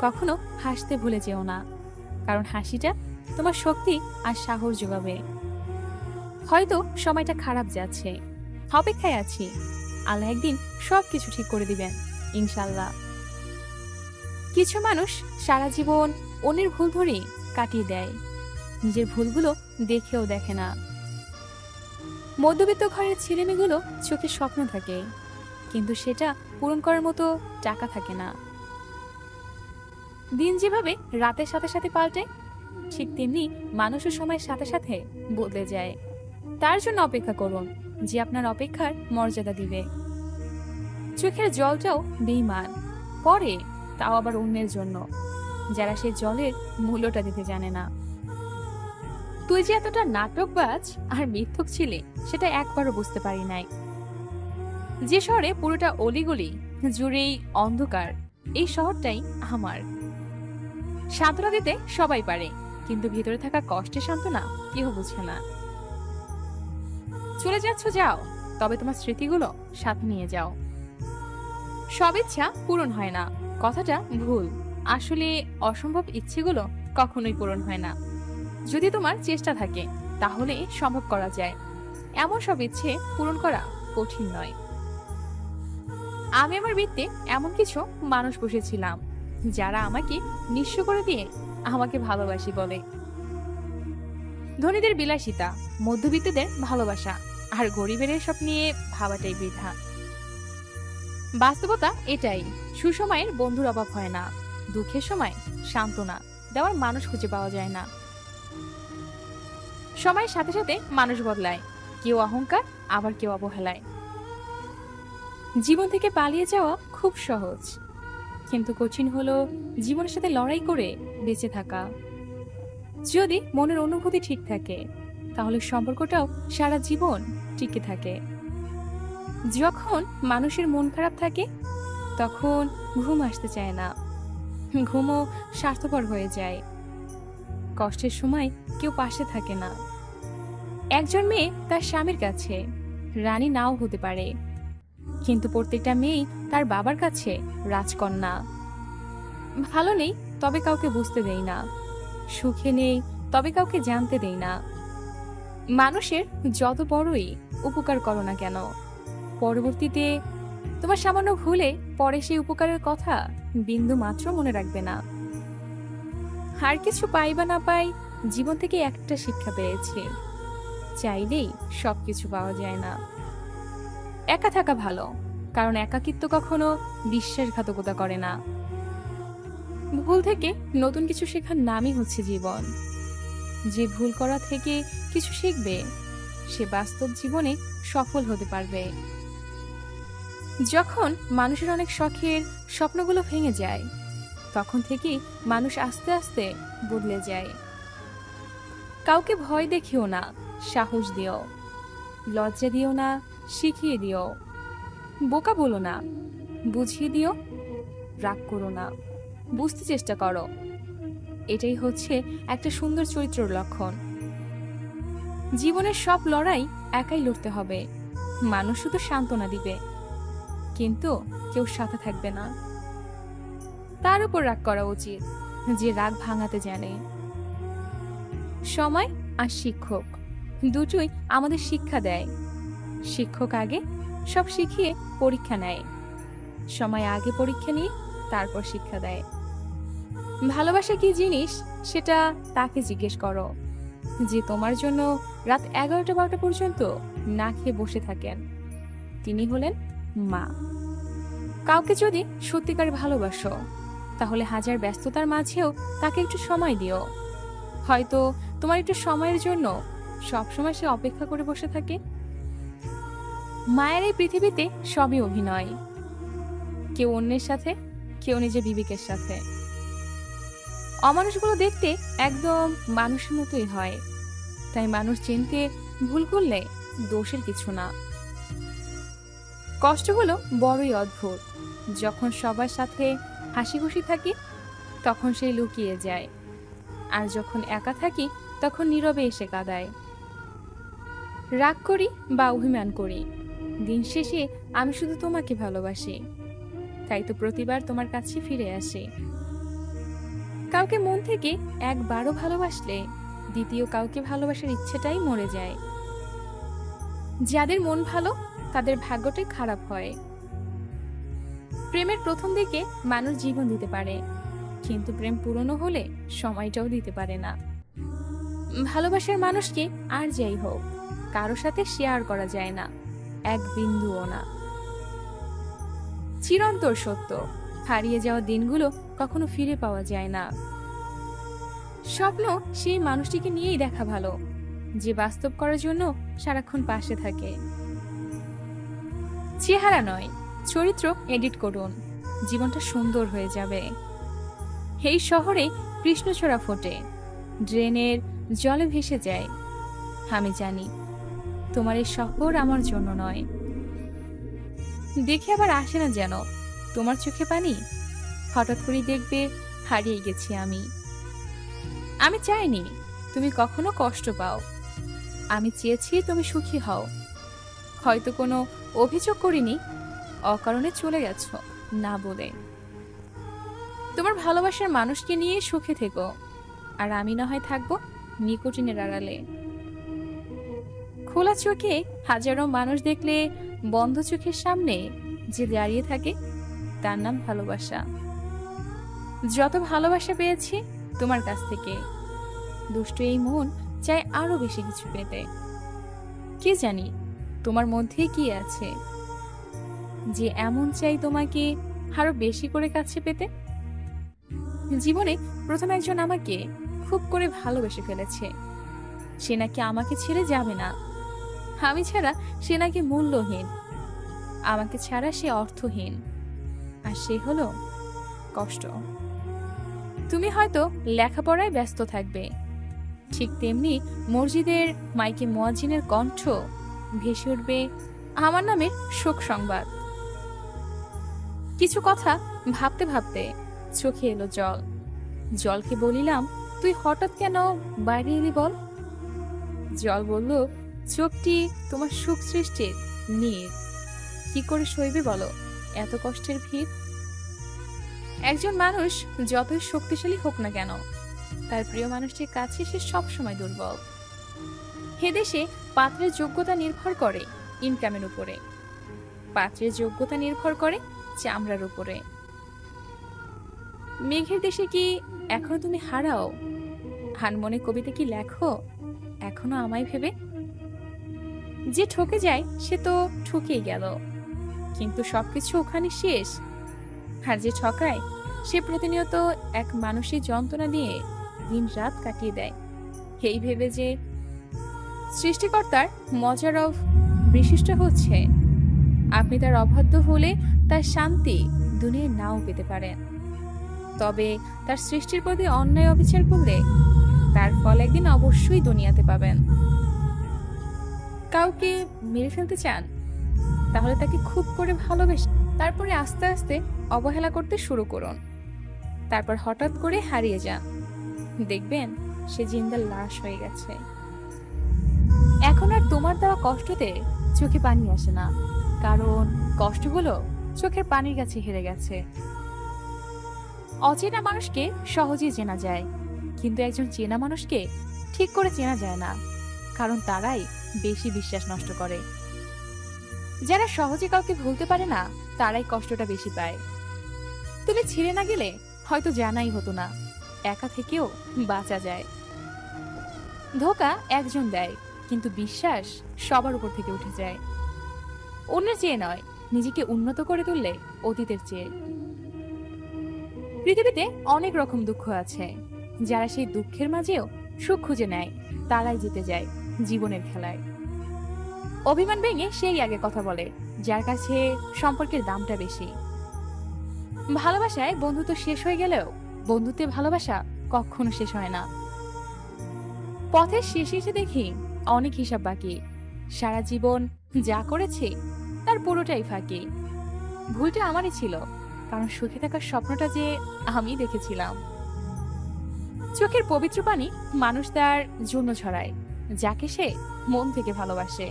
কখনো হাসতে ভুলে যেও না, কারণ হাসিটা তোমার শক্তি আর সাহস যোগাবে। হয়তো সময়টা খারাপ যাচ্ছে, অপেক্ষায় আছি, আল্লাহ একদিন সবকিছু ঠিক করে দিবেন ইনশাল্লাহ। কিছু মানুষ সারা জীবন অন্যের ভুল ধরেই কাটিয়ে দেয়, নিজের ভুলগুলো দেখেও দেখে না। মধ্যবিত্ত ঘরের ছেলেমেয়েগুলো চোখে স্বপ্ন থাকে, কিন্তু সেটা পূরণ করার মতো টাকা থাকে না। দিন যেভাবে রাতের সাথে সাথে পাল্টে, ঠিক তেমনি মানুষের সময়ের সাথে সাথে বদলে যায়। তার জন্য অপেক্ষা করুন যে আপনার অপেক্ষার মর্যাদা দিবে। চোখের জলটাও বেঈমান, পরে তাও আবার অন্যের জন্য, যারা সেই জলের মূল্যটা দিতে জানে না। তুই যে এতটা নাটকবাজ আর মিথ্যুক ছিলি সেটা একবারও বুঝতে পারি নাই। যে শহরে পুরোটা অলিগলি জুড়েই অন্ধকার, এই শহরটাই আমার। সান্ত্বনা দিতে সবাই পারে, কিন্তু ভিতরে থাকা কষ্টের সান্ত্বনা কেউ বুঝে না। চলে যাচ্ছ যাও, তবে তোমার স্মৃতিগুলো সাথে নিয়ে যাও। সব ইচ্ছা পূরণ হয় না, কথাটা ভুল। আসলে অসম্ভব ইচ্ছেগুলো কখনোই পূরণ হয় না। যদি তোমার চেষ্টা থাকে তাহলে সম্ভব করা যায়। এমন সব ইচ্ছে পূরণ করা কঠিন নয়। আমি আমার বৃত্তে এমন কিছু মানুষ বসেছিলাম যারা আমাকে নিঃস্ব করে দিয়ে আমাকে ভালোবাসি বলে। ধনীদের বিলাসিতা, মধ্যবিত্তদের ভালোবাসা, আর গরিবের সব নিয়ে ভাবাটাই বৃথা। বাস্তবতা এটাই, সুসময়ের বন্ধুর অভাব হয় না, দুঃখের সময় সান্ত্বনা দেওয়ার মানুষ খুঁজে পাওয়া যায় না। সময়ের সাথে সাথে মানুষ বদলায়, কেউ অহংকার আবার কেউ অবহেলায়। জীবন থেকে পালিয়ে যাওয়া খুব সহজ, কিন্তু কঠিন হলো জীবনের সাথে লড়াই করে বেঁচে থাকা। যদি মনের অনুভূতি ঠিক থাকে তাহলে সম্পর্কটাও সারা জীবন টিকে থাকে। যখন মানুষের মন খারাপ থাকে তখন ঘুম আসতে চায় না, ঘুমও স্বার্থপর হয়ে যায়। কষ্টের সময় কেউ পাশে থাকে না। একজন মেয়ে তার স্বামীর কাছে রানী নাও হতে পারে, কিন্তু প্রত্যেকটা মেয়েই তার বাবার কাছে রাজকন্যা। ভালো নেই তবে কাউকে বুঝতে দেই না, সুখে নেই তবে কাউকে জানতে দেই না। মানুষের যত বড়ই উপকার করো না কেন, পরবর্তীতে তোমার সামান্য ভুলে পরে সেই উপকারের কথা বিন্দু মাত্র মনে রাখবে না। আর কিছু পাই বা না পাই, জীবন থেকে একটা শিক্ষা পেয়েছি, চাইলেই সবকিছু পাওয়া যায় না। একা থাকা ভালো, কারণ একাকিত্ব কখনো বিশ্বাসঘাতকতা করে না। ভুল থেকে নতুন কিছু শেখার নামই হচ্ছে জীবন। যে ভুল করা থেকে কিছু শিখবে সে বাস্তব জীবনে সফল হতে পারবে। যখন মানুষের অনেক শখের স্বপ্নগুলো ভেঙে যায় তখন থেকেই মানুষ আস্তে আস্তে বদলে যায়। কাউকে ভয় দেখিও না, সাহস দিও। লজ্জা দিও না, শিখিয়ে দিও। বোকা বলো না, বুঝিয়ে দিও। রাগ করো না, বুঝতে চেষ্টা করো। এটাই হচ্ছে একটা সুন্দর চরিত্রের লক্ষণ। জীবনের সব লড়াই একাই লড়তে হবে। মানুষ শুধু সান্ত্বনা দিবে, কিন্তু কেউ সাথে থাকবে না। তার উপর রাগ করা উচিত যে রাগ ভাঙাতে জানে। সময় আর শিক্ষক দুটোই আমাদের শিক্ষা দেয়। শিক্ষক আগে সব শিখিয়ে পরীক্ষা নেয়, সময় আগে পরীক্ষা নিয়ে তারপর শিক্ষা দেয়। ভালোবাসা কি জিনিস সেটা তাকে জিজ্ঞেস করো, যে তোমার জন্য রাত 11টা-12টা পর্যন্ত না খেয়ে বসে থাকেন। তিনি হলেন মা। কাউকে যদি সত্যিকার ভালোবাসো তাহলে হাজার ব্যস্ততার মাঝেও তাকে একটু সময় দিও। হয়তো তোমার একটু সময়ের জন্য সবসময় সে অপেক্ষা করে বসে থাকে। মায়ের এই পৃথিবীতে সবই অভিনয়, কেউ অন্যের সাথে, কেউ নিজের বিবেকের সাথে। অমানুষগুলো দেখতে একদম মানুষের মতোই হয়, তাই মানুষ চিনতে ভুল করলে দোষের কিছু না। কষ্টগুলো বড়ই অদ্ভুত। যখন সবার সাথে হাসি খুশি থাকি তখন সেই লুকিয়ে যায়, আর যখন একা থাকি তখন নীরবে এসে কাঁদায়। রাগ করি বা অভিমান করি, দিন শেষে আমি শুধু তোমাকে ভালোবাসি। তাই তো প্রতিবার তোমার কাছে ফিরে আসি। কাউকে মন থেকে একবারও ভালোবাসলে দ্বিতীয় কাউকে ভালোবাসার ইচ্ছেটাই মরে যায়। যাদের মন ভালো তাদের ভাগ্যটাই খারাপ হয়। প্রেমের প্রথম দিকে মানুষ জীবন দিতে পারে, কিন্তু প্রেম পুরনো হলে সময়টাও দিতে পারে না। ভালোবাসার মানুষকে আর যাই হোক কারো সাথে শেয়ার করা যায় না, এক বিন্দুও না। চিরন্তর সত্য, হারিয়ে যাওয়া দিনগুলো কখনো ফিরে পাওয়া যায় না। স্বপ্ন সেই মানুষটিকে নিয়েই দেখা ভালো, যে বাস্তব করার জন্য সারাক্ষণ পাশে থাকে। চেহারা নয়, চরিত্র এডিট করুন, জীবনটা সুন্দর হয়ে যাবে। এই শহরে কৃষ্ণচূড়া ফোটে, ড্রেনের জলে ভেসে যায়। আমি জানি তোমার এই শহর আমার জন্য নয়। দেখে আবার আসে না যেন তোমার চোখে পানি। হঠাৎ করে দেখবে হারিয়ে গেছি আমি। আমি চাইনি তুমি কখনো কষ্ট পাও, আমি চেয়েছি তুমি সুখী হও। হয়তো কোনো অভিযোগ করিনি, অকারণে চলে গেছো না বলে। তোমার ভালোবাসার মানুষকে নিয়ে সুখে থেকো, আর আমি না হয় থাকবো নিকোটিনের আড়ালে। খোলা চোখে হাজারো মানুষ দেখলে বন্ধ চোখের সামনে যে দাঁড়িয়ে থাকে তার নাম ভালোবাসা। যত ভালোবাসা পেয়েছি তোমার কাছ থেকে, দুষ্ট এই মন চাই আরো বেশি কিছু পেতে। কে জানি তোমার মধ্যে কি আছে যে এমন চাই তোমাকে আরো বেশি করে কাছে পেতে। জীবনে প্রথম একজন আমাকে খুব করে ভালোবেসে ফেলেছে, সে নাকি আমাকে ছেড়ে যাবে না। আমি ছাড়া সে নাকি মূল্যহীন, আমাকে ছাড়া সে অর্থহীন, আর সে হলো কষ্ট। তুমি হয়তো লেখাপড়ায় ব্যস্ত থাকবে, ঠিক তেমনি মসজিদের মাইকে মুয়াজ্জিনের কণ্ঠ ভেসে উঠবে আমার নামে শোক সংবাদ। কিছু কথা ভাবতে ভাবতে চোখে এলো জল। জলকে বলিলাম, তুই হঠাৎ কেন বাইরে এলি বল? জল বলল, চোখটি তোমার সুখ সৃষ্টির নীড়, কি করে সইবে বলো এত কষ্টের ভিড়? একজন মানুষ যতই শক্তিশালী হোক না কেন, তার প্রিয় মানুষটির কাছে সে সবসময় দুর্বল। হে দেশে পাত্রের যোগ্যতা নির্ভর করে ইনকামের উপরে, পাত্রের যোগ্যতা নির্ভর করে চামড়ার উপরে। মেঘের দেশে কি এখনো তুমি হারাও? হানমনে কবিতা কি লেখো এখনো আমায় ভেবে? যে ঠকে যায় সে তো ঠকেই গেল, কিন্তু সবকিছু ওখানে শেষ। আর যে ঠকায় সে প্রতিনিয়ত এক মানসিক যন্ত্রণা দিয়ে দিন রাত কাটিয়ে দেয়, এই ভেবে যে সৃষ্টিকর্তার মজার বিশিষ্ট হচ্ছে আপনি তার অবাধ্য হলে তার শান্তি দুনিয়ায় নাও পেতে পারেন, তবে তার সৃষ্টির প্রতি অন্যায় অবিচার করলে তার ফল একদিন অবশ্যই দুনিয়াতে পাবেন। কাউকে মেরে ফেলতে চান? তাহলে তাকে খুব করে ভালোবেসে তারপরে আস্তে আস্তে অবহেলা করতে শুরু করুন। তারপর হঠাৎ করে হারিয়ে যান, দেখবেন সে জিন্দা লাশ হয়ে গেছে। এখন আর তোমার দেওয়া কষ্টতে চোখে পানি আসে না, কারণ কষ্টগুলো চোখের পানির কাছে হেরে গেছে। অচেনা মানুষকে সহজেই চেনা যায়, কিন্তু একজন চেনা মানুষকে ঠিক করে চেনা যায় না, কারণ তারাই বেশি বিশ্বাস নষ্ট করে। যারা সহজে কাউকে ভুলতে পারে না তারাই কষ্টটা বেশি পায়। তুমি ছিঁড়ে না গেলে হয়তো জানাই হতো না, একা থেকেও বাঁচা যায়। ধোঁকা একজন দেয়, কিন্তু বিশ্বাস সবার উপর থেকে উঠে যায়। অন্যের চেয়ে নয়, নিজেকে উন্নত করে তুললে অতীতের চেয়ে। পৃথিবীতে অনেক রকম দুঃখ আছে, যারা সেই দুঃখের মাঝেও সুখ খুঁজে নেয় তারাই জিতে যায় জীবনের খেলায়। অভিমান ভেঙে সেই আগে কথা বলে যার কাছে সম্পর্কের দামটা বেশি। ভালোবাসায় বন্ধুত্ব শেষ হয়ে গেলেও বন্ধুত্বে ভালোবাসা কখনো শেষ হয় না। পথের শেষে এসে দেখি অনেক হিসাব বাকি, সারা জীবন যা করেছি তার পুরোটাই ফাঁকি। ভুলটা আমারই ছিল, কারণ সুখে থাকার স্বপ্নটা যে আমি দেখেছিলাম। চোখের পবিত্র পানি মানুষ তার জন্য ছড়ায়, যাকে সে মন থেকে ভালোবাসে।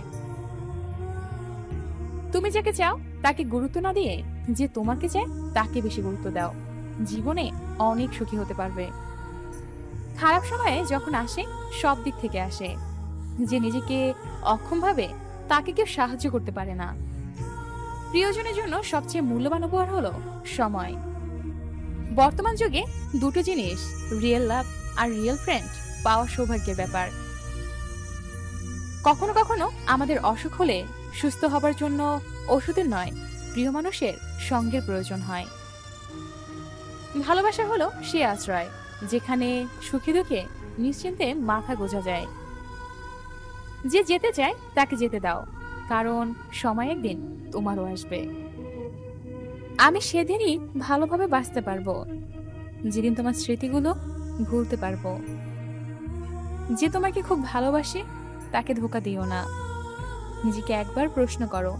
তুমি যাকে চাও তাকে গুরুত্ব না দিয়ে যে তোমাকে চায় তাকে বেশি গুরুত্ব দাও, জীবনে অনেক সুখী হতে পারবে। খারাপ সময়ে যখন আসে সব দিক থেকে আসে, যে নিজেকে অক্ষম ভাবে তাকে কেউ সাহায্য করতে পারে না। প্রিয়জনের জন্য সবচেয়ে মূল্যবান উপহার হলো সময়। বর্তমান যুগে দুটো জিনিস, রিয়েল লাভ আর রিয়েল ফ্রেন্ড, পাওয়া সৌভাগ্যের ব্যাপার। কখনো কখনো আমাদের অসুখ হলে সুস্থ হবার জন্য ওষুধের নয়, প্রিয় মানুষের সঙ্গের প্রয়োজন হয়। ভালোবাসা হলো সে আশ্রয় যেখানে সুখে দুঃখে নিশ্চিন্তে মাথা গোজা যায়। যে যেতে চায় তাকে যেতে দাও, কারণ সময় একদিন তোমারও আসবে। আমি সেদিনই ভালোভাবে বাঁচতে পারবো যেদিন তোমার স্মৃতিগুলো ভুলতে পারবো। যে তোমাকে খুব ভালোবাসে তাকে ধোঁকা দিও না। নিজেকে একবার প্রশ্ন করো,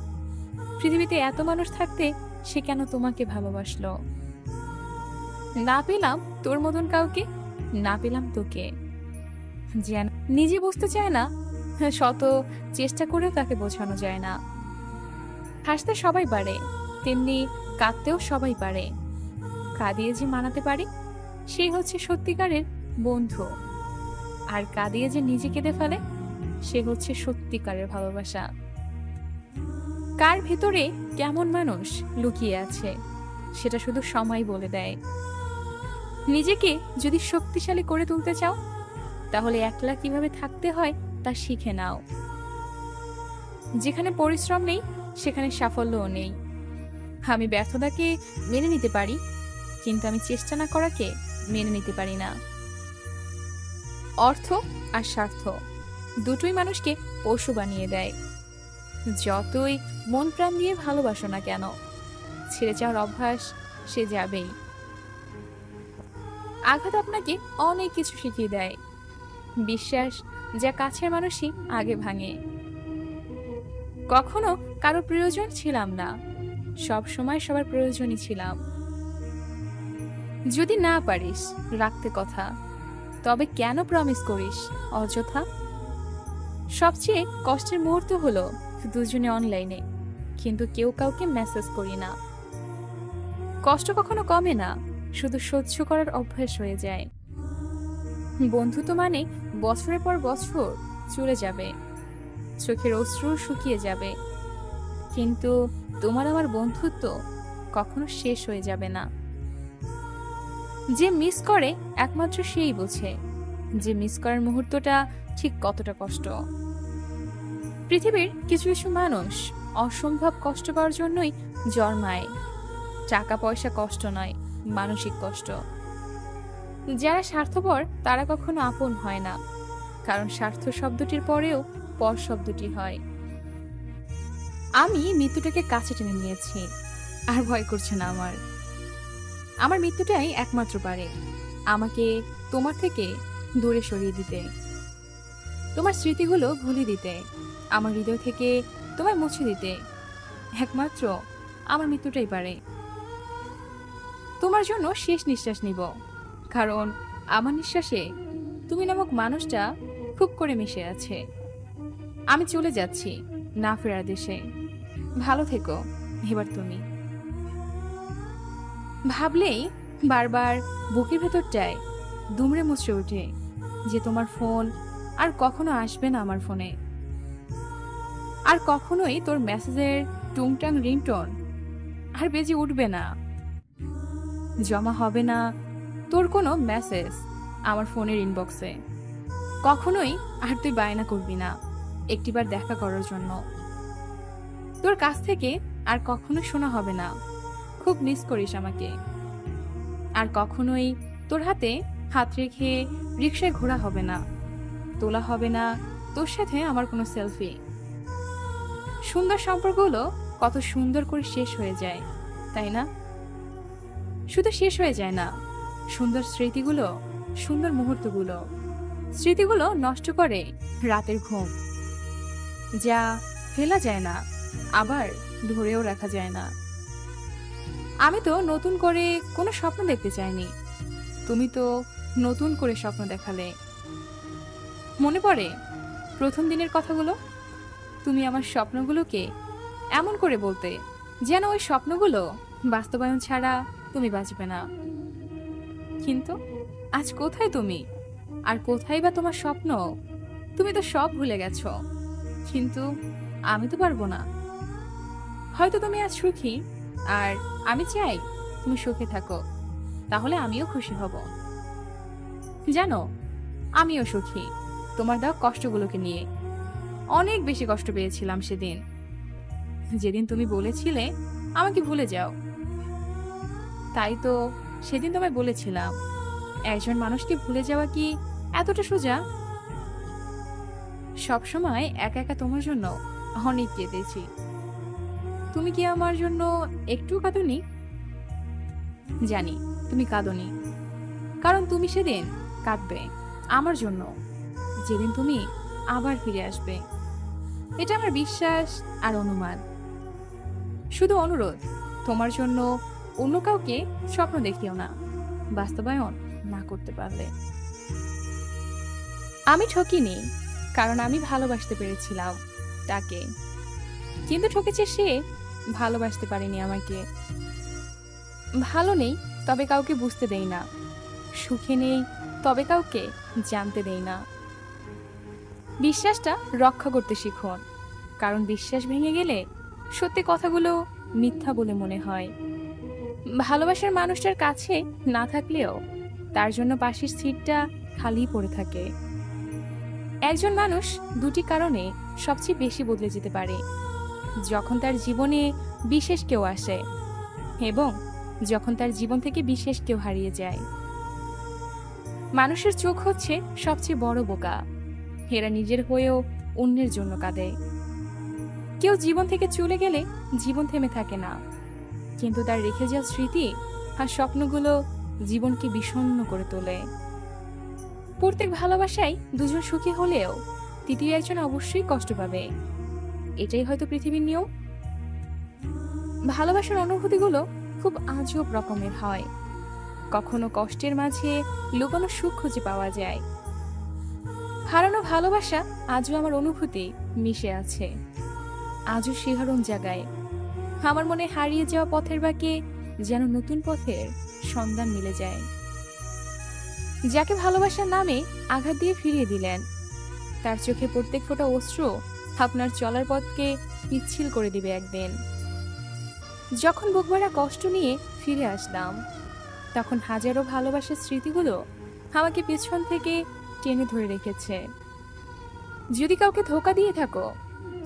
পৃথিবীতে এত মানুষ থাকতে সে কেন তোমাকে ভালোবাসলো? না পেলাম তোর মতন কাউকে, না পেলাম তোকে। যে নিজে বুঝতে চায় না, শত চেষ্টা করেও তাকে বোঝানো যায় না। হাসতে সবাই পারে, তেমনি কাঁদতেও সবাই পারে। কাঁদিয়ে যে মানাতে পারে সেই হচ্ছে সত্যিকারের বন্ধু, আর কাঁদিয়ে যে নিজে কেঁদে ফেলে সে হচ্ছে সত্যিকারের ভালোবাসা। কার ভেতরে কেমন মানুষ লুকিয়ে আছে সেটা শুধু সময় বলে দেয়। নিজেকে যদি শক্তিশালী করে তুলতে চাও তাহলে একলা কিভাবে থাকতে হয় তা শিখে নাও। যেখানে পরিশ্রম নেই সেখানে সাফল্যও নেই। আমি ব্যর্থতাকে মেনে নিতে পারি, কিন্তু আমি চেষ্টা না করাকে মেনে নিতে পারি না। অর্থ আর স্বার্থ দুটোই মানুষকে পশু বানিয়ে দেয়। যতই মন প্রাণ দিয়ে ভালোবাসো না কেন, ছেড়ে যাওয়ার অভ্যাস সে যাবেই। আঘাত আপনাকে অনেক কিছু শিখিয়ে দেয়। বিশ্বাস যা কাছের মানুষই আগে ভাঙে। কখনো কারো প্রয়োজন ছিলাম না, সব সময় সবার প্রয়োজনই ছিলাম। যদি না পারিস রাখতে কথা, তবে কেন প্রমিস করিস অযথা? সবচেয়ে কষ্টের মুহূর্ত হলো দুজনে অনলাইনে, কিন্তু কেউ কাউকে মেসেজ করি না। কষ্ট কখনো কমে না, শুধু সহ্য করার অভ্যাস হয়ে যায়। বন্ধুত্ব মানে বছরের পর বছর চলে যাবে, চোখের অশ্রু শুকিয়ে যাবে, কিন্তু তোমার আমার বন্ধুত্ব কখনো শেষ হয়ে যাবে না। যে মিস করে একমাত্র সেই বোঝে যে মিস করার মুহূর্তটা ঠিক কতটা কষ্ট। পৃথিবীর কিছু কিছু মানুষ অসম্ভব কষ্ট পাওয়ার জন্যই জন্মায়। টাকা পয়সা কষ্ট নয়, মানসিক কষ্ট। যারা স্বার্থপর তারা কখনো আপন হয় না, কারণ স্বার্থ শব্দটির পরেও পর শব্দটি হয়। আমি মৃত্যুটাকে কাছে টেনে নিয়েছি, আর ভয় করছে না আমার। আমার মৃত্যুটাই একমাত্র পারে আমাকে তোমার থেকে দূরে সরিয়ে দিতে, তোমার স্মৃতিগুলো ভুলিয়ে দিতে, আমার হৃদয় থেকে তোমায় মুছে দিতে। একমাত্র আমার মৃত্যুটাই পারে। তোমার জন্য শেষ নিঃশ্বাস নিব, কারণ আমার নিঃশ্বাসে তুমি নামক মানুষটা খুব করে মিশে আছে। আমি চলে যাচ্ছি না ফেরার দেশে। ভালো থেকো এবার তুমি। ভাবলেই বারবার বুকের ভেতরটায় দুমড়ে মুচড়ে ওঠে যে তোমার ফোন আর কখনো আসবে না আমার ফোনে, আর কখনোই তোর মেসেজের টুংটাং রিংটোন আর বেজে উঠবে না। জমা হবে না তোর কোনো মেসেজ আমার ফোনের ইনবক্সে। কখনোই আর তুই বায়না করবি না একটিবার দেখা করার জন্য। তোর কাছ থেকে আর কখনো শোনা হবে না খুব মিস করিস আমাকে। আর কখনোই তোর হাতে হাত রেখে রিকশায় ঘোরা হবে না, তোলা হবে না তোর সাথে আমার কোনো সেলফি। সুন্দর সম্পর্কগুলো কত সুন্দর করে শেষ হয়ে যায়, তাই না? শুধু শেষ হয়ে যায় না, সুন্দর স্মৃতিগুলো, সুন্দর স্মৃতিগুলো নষ্ট করে রাতের ঘুম, যা ফেলা যায় না আবার ধরেও রাখা যায় না। আমি তো নতুন করে কোনো স্বপ্ন দেখতে চাইনি, তুমি তো নতুন করে স্বপ্ন দেখালে। মনে পড়ে প্রথম দিনের কথাগুলো, তুমি আমার স্বপ্নগুলোকে এমন করে বলতে যেন ওই স্বপ্নগুলো বাস্তবায়ন ছাড়া তুমি বাঁচবে না। কিন্তু আজ কোথায় তুমি, আর কোথায় বা তোমার স্বপ্ন? তুমি তো সব ভুলে গেছো, কিন্তু আমি তো পারবো না। হয়তো তুমি আজ সুখী, আর আমি চাই তুমি সুখে থাকো, তাহলে আমিও খুশি হব। জানো, আমিও সুখী তোমার দেওয়া কষ্টগুলোকে নিয়ে। অনেক বেশি কষ্ট পেয়েছিলাম সেদিন, যেদিন তুমি বলেছিলে আমাকে ভুলে যাও। তাই তো সেদিন তোমায় বলেছিলাম, একজন মানুষকে ভুলে যাওয়া কি এতটা সোজা? সবসময় একা একা তোমার জন্য অনেক কেঁদেছি। তুমি কি আমার জন্য একটু কাঁদোনি? জানি তুমি কাঁদোনি, কারণ তুমি সেদিন কাঁদবে আমার জন্য, যেদিন তুমি আবার ফিরে আসবে। এটা আমার বিশ্বাস আর অনুমান। শুধু অনুরোধ, তোমার জন্য অন্য কাউকে স্বপ্ন দেখিও না, বাস্তবায়ন না করতে পারলে। আমি ঠকিনি, কারণ আমি ভালোবাসতে পেরেছিলাম তাকে, কিন্তু ঠকেছে সে ভালোবাসতে পারেনি আমাকে। ভালো নেই তবে কাউকে বুঝতে দেই না, সুখে নেই তবে কাউকে জানতে দেই না। বিশ্বাসটা রক্ষা করতে শিখুন, কারণ বিশ্বাস ভেঙে গেলে সত্যি কথাগুলো মিথ্যা বলে মনে হয়। ভালোবাসার মানুষটার কাছে না থাকলেও তার জন্য পাশের সিটটা খালি পড়ে থাকে। একজন মানুষ দুটি কারণে সবচেয়ে বেশি বদলে যেতে পারে: যখন তার জীবনে বিশেষ কেউ আসে, এবং যখন তার জীবন থেকে বিশেষ কেউ হারিয়ে যায়। মানুষের চোখ হচ্ছে সবচেয়ে বড় বোকা, এরা নিজের হয়েও অন্যের জন্য কাঁদে। কেউ জীবন থেকে চলে গেলে জীবন থেমে থাকে না, কিন্তু তার রেখে যাওয়া স্মৃতি আর স্বপ্নগুলো জীবনকে বিষণ্ণ করে তোলে। প্রত্যেক ভালোবাসায় দুজন সুখী হলেও তৃতীয় একজন অবশ্যই কষ্ট পাবে, এটাই হয়তো পৃথিবীর নিয়ম। ভালোবাসার অনুভূতিগুলো খুব আজব রকমের হয়, কখনো কষ্টের মাঝে লুকানো সুখ খুঁজে পাওয়া যায়। হারানো ভালোবাসা আজও আমার অনুভূতি মিশে আছে, আজও শিহরণ জাগায়। আমার মনে হারিয়ে যাওয়া পথের বাঁকে যেন নতুন পথের সন্ধান মিলে যায়। যাকে ভালোবাসার নামে আঘাত দিয়ে ফিরিয়ে দিলেন, তার চোখে প্রত্যেক ফোঁটা অশ্রু আপনার চলার পথকে পিচ্ছিল করে দিবে একদিন। যখন বুকভরা কষ্ট নিয়ে ফিরে আসলাম, তখন হাজারো ভালোবাসার স্মৃতিগুলো আমাকে পেছন থেকে টেনে ধরে রেখেছে। যদি কাউকে ধোঁকা দিয়ে থাকো,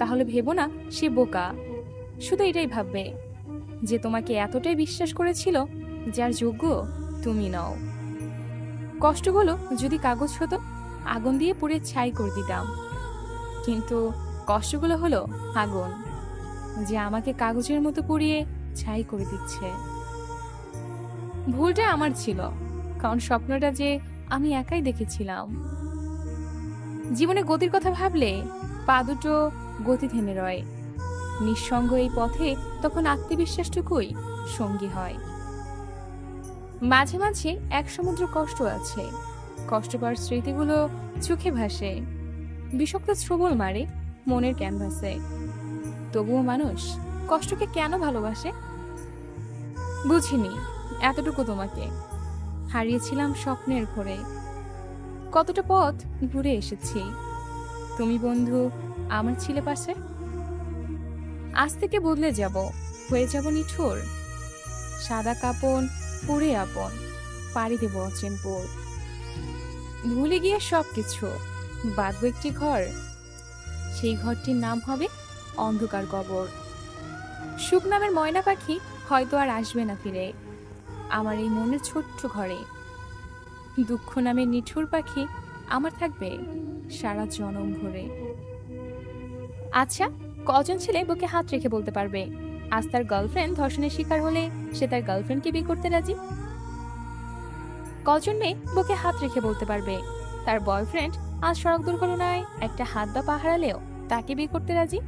তাহলে ভেবো না সে বোকা, শুধু এটাই ভাববে যে তোমাকে এতটাই বিশ্বাস করেছিল যার যোগ্য তুমি নও। কষ্টগুলো যদি কাগজ হতো, আগুন দিয়ে পুড়ে ছাই করে দিতাম, কিন্তু কষ্টগুলো হলো আগুন, যে আমাকে কাগজের মতো পুড়িয়ে ছাই করে দিচ্ছে। ভুলটা আমার ছিল, কারণ স্বপ্নটা যে আমি একাই দেখেছিলাম। জীবনে গতির কথা ভাবলে পা দুটো গতি থেমে রয়। নিঃসঙ্গ এই পথে তখন আত্মবিশ্বাসটুকুই সঙ্গী হয়। মাঝে মাঝে এক সমুদ্র কষ্ট আছে, কষ্ট পাওয়ার স্মৃতিগুলো চোখে ভাসে, বিষাক্ত ছবল মারে মনের ক্যানভাসে। তবুও মানুষ কষ্টকে কেন ভালোবাসে বুঝিনি। এতটুকু তোমাকে হারিয়েছিলাম স্বপ্নের ঘরে, কতটা পথ ঘুরে এসেছি। তুমি বন্ধু আমার ছিলে পাশে। আজ থেকে বদলে যাব, হয়ে যাব নিঠুর। সাদা কাপন পরে আপন, পাড়ি দেব অচেনপুর। ভুলে গিয়ে সবকিছু, বাঁধব একটি ঘর, সেই ঘরটির নাম হবে অন্ধকার কবর। সুখ নামের ময়না পাখি হয়তো আর আসবে না ফিরে আমার এই মনের ছোট্ট ঘরে। দুঃখ নামের নিঠুর পাখি আমার থাকবে সারা জনম ভরে। আচ্ছা, কজন ছেলে বুকে হাত রেখে বলতে পারবে আজ তার গার্লফ্রেন্ড ধর্ষণের শিকার হলে সে তার গার্লফ্রেন্ডকে বিয়ে করতে রাজি? কজন মেয়ে বুকে হাত রেখে বলতে পারবে তার বয়ফ্রেন্ড আজ সড়ক দুর্ঘটনায় একটা হাত বা পা হারালেও তাকে বিয়ে করতে রাজি?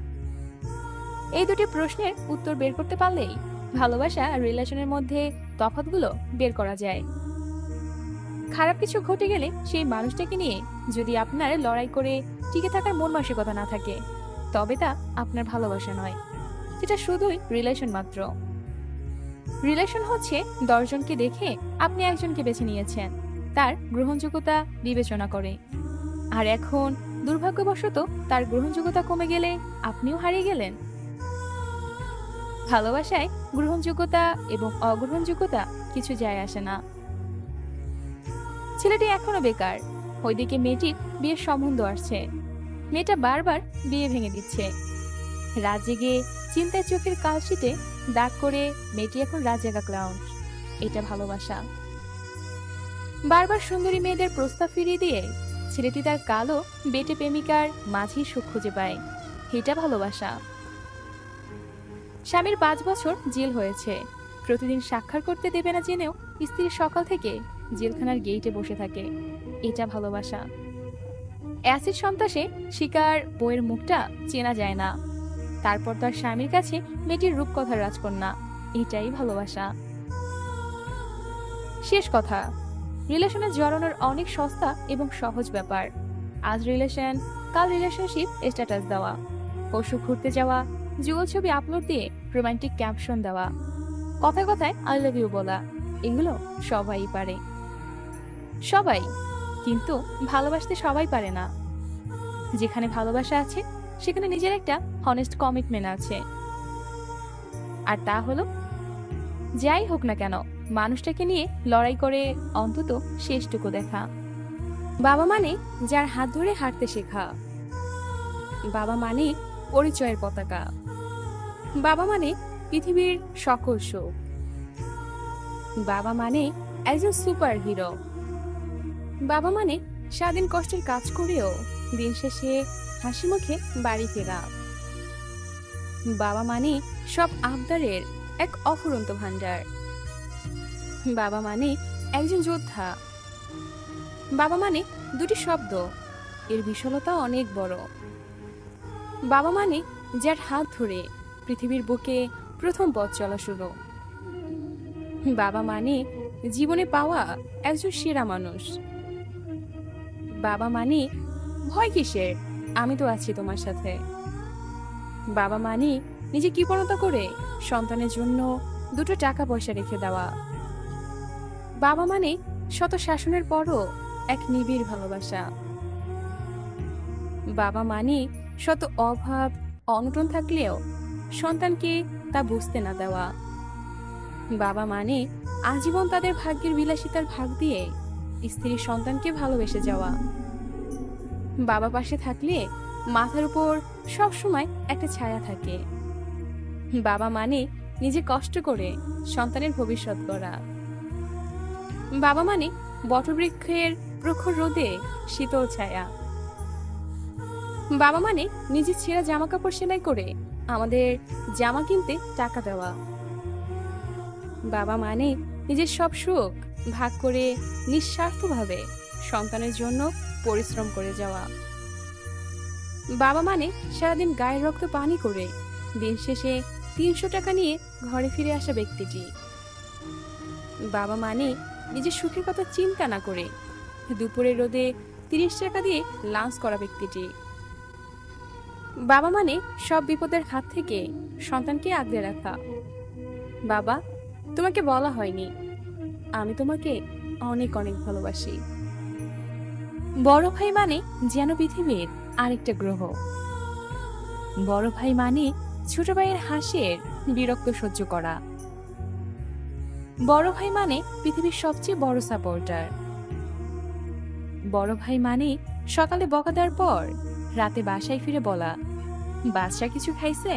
এই দুটি প্রশ্নের উত্তর বের করতে পারলেই ভালোবাসা আর রিলেশনের মধ্যে তফাৎগুলো বের করা যায়। খারাপ কিছু ঘটে গেলে সেই মানুষটাকে নিয়ে যদি আপনার লড়াই করে টিকে থাকার মন মানসিকতা না থাকে, তবে তা আপনার ভালোবাসা নয়, সেটা শুধুই রিলেশন মাত্র। রিলেশন হচ্ছে 10 জনকে দেখে আপনি একজনকে বেছে নিয়েছেন তার গ্রহণযোগ্যতা বিবেচনা করে, আর এখন দুর্ভাগ্যবশত তার গ্রহণযোগ্যতা কমে গেলে আপনিও হারিয়ে গেলেন। ভালোবাসায় গ্রহণযোগ্যতা এবং অগ্রহণযোগ্যতা কিছু যায় আসে না। ছেলেটি এখনো বেকার, ওইদিকে মেয়েটির বিয়ের সম্বন্ধ আসছে, মেয়েটা বারবার বিয়ে ভেঙে দিচ্ছে। রাত জেগে চিন্তায় চোখের কালশিটে দাগ করে মেয়েটি এখন রাত জাগা ক্লাউন। এটা ভালোবাসা। বারবার সুন্দরী মেয়েদের প্রস্তাব ফিরিয়ে দিয়ে ছেলেটি তার কালো বেটে প্রেমিকার মাঝেই সুখ খুঁজে পায়। এটা ভালোবাসা। স্বামীর 5 বছর জেল হয়েছে, প্রতিদিন স্বাক্ষর করতে দেবে না জেনেও স্ত্রী সকাল থেকে জেলখানার গেইটে বসে থাকে। এটা ভালোবাসা। অ্যাসিড সন্ত্রাসে শিকার বউয়ের মুখটা চেনা যায় না, তারপর তার স্বামীর কাছে মেয়েটির রূপকথার রাজকন্যা। এটাই ভালোবাসা। শেষ কথা, রিলেশনে জড়ানোর অনেক সস্তা এবং সহজ ব্যাপার। আজ রিলেশন, কাল রিলেশনশিপ স্ট্যাটাস দেওয়া, পশু ঘুরতে যাওয়া, যুগল ছবি আপলোড দিয়ে রোমান্টিক ক্যাপশন দেওয়া, কথায় কথায় আই লাভ ইউ বলা, এগুলো সবাই পারে। সবাই, কিন্তু ভালোবাসতে সবাই পারে না। যেখানে ভালোবাসা আছে সেখানে নিজের একটা হনেস্ট কমিটমেন্ট আছে, আর তা হলো যাই হোক না কেন মানুষটাকে নিয়ে লড়াই করে অন্তত শেষটুকু দেখা। বাবা মানে যার হাত ধরে হাঁটতে শেখা। বাবা মানে পরিচয়ের পতাকা। বাবা মানে পৃথিবীর সকল সুখ। বাবা মানে একজন সুপার হিরো। বাবা মানে সারাদিন কষ্টের কাজ করেও দিন শেষে হাসি মুখে বাড়ি ফেরা। বাবা মানে সব আবদারের এক অফুরন্ত ভান্ডার। বাবা মানে একজন যোদ্ধা। বাবা মানে দুটি শব্দ, এর বিশালতা অনেক বড়। বাবা মানে যার হাত ধরে পৃথিবীর বুকে প্রথম পথ চলা শুরু। বাবা মানে জীবনে পাওয়া একজন সেরা মানুষ। বাবা মানে ভয় কিসের, আমি তো আছি তোমার সাথে। বাবা মানে নিজে কৃপণতা করে সন্তানের জন্য 2 টাকা পয়সা রেখে দেওয়া। বাবা মানে শত শাসনের পরও এক নিবিড় ভালোবাসা। বাবা মানে শত অভাব অনটন থাকলেও সন্তানকে তা বুঝতে না দেওয়া। বাবা মানে আজীবন তাদের ভাগ্যের বিলাসিতার ভাগ দিয়ে স্ত্রী সন্তানকে ভালোবেসে যাওয়া। বাবা পাশে থাকলে মাথার উপর সব সময় একটা ছায়া থাকে। বাবা মানে নিজে কষ্ট করে সন্তানের ভবিষ্যৎ গড়া। বাবা মানে বটবৃক্ষের প্রখর রোদে শীতল ছায়া। বাবা মানে নিজে ছেঁড়া জামা কাপড় সেলাই করে আমাদের জামা কিনতে টাকা দেওয়া। বাবা মানে নিজের সব সুখ ভাগ করে নিঃস্বার্থভাবে সন্তানের জন্য পরিশ্রম করে যাওয়া। বাবা মানে সারাদিন গায়ের রক্ত পানি করে দিন শেষে 300 টাকা নিয়ে ঘরে ফিরে আসা ব্যক্তিটি। বাবা মানে নিজের সুখের কথা চিন্তা না করে দুপুরের রোদে 30 টাকা দিয়ে লাঞ্চ করা ব্যক্তিটি। বাবা মানে সব বিপদের হাত থেকে সন্তানকে আগলে রাখা। বাবা, তোমাকে বলা হয়নি, আমি তোমাকে অনেক অনেক ভালোবাসি। বড় ভাই মানে যেন পৃথিবীর আরেকটা গ্রহ। বড় ভাই মানে ছোট ভাইয়ের হাসির বিরক্ত সহ্য করা। বড় ভাই মানে পৃথিবীর সবচেয়ে বড় সাপোর্টার। বড় ভাই মানে সকালে বকা দেওয়ার পর রাতে বাসায় ফিরে বলা, বাচ্চা কিছু খাইছে?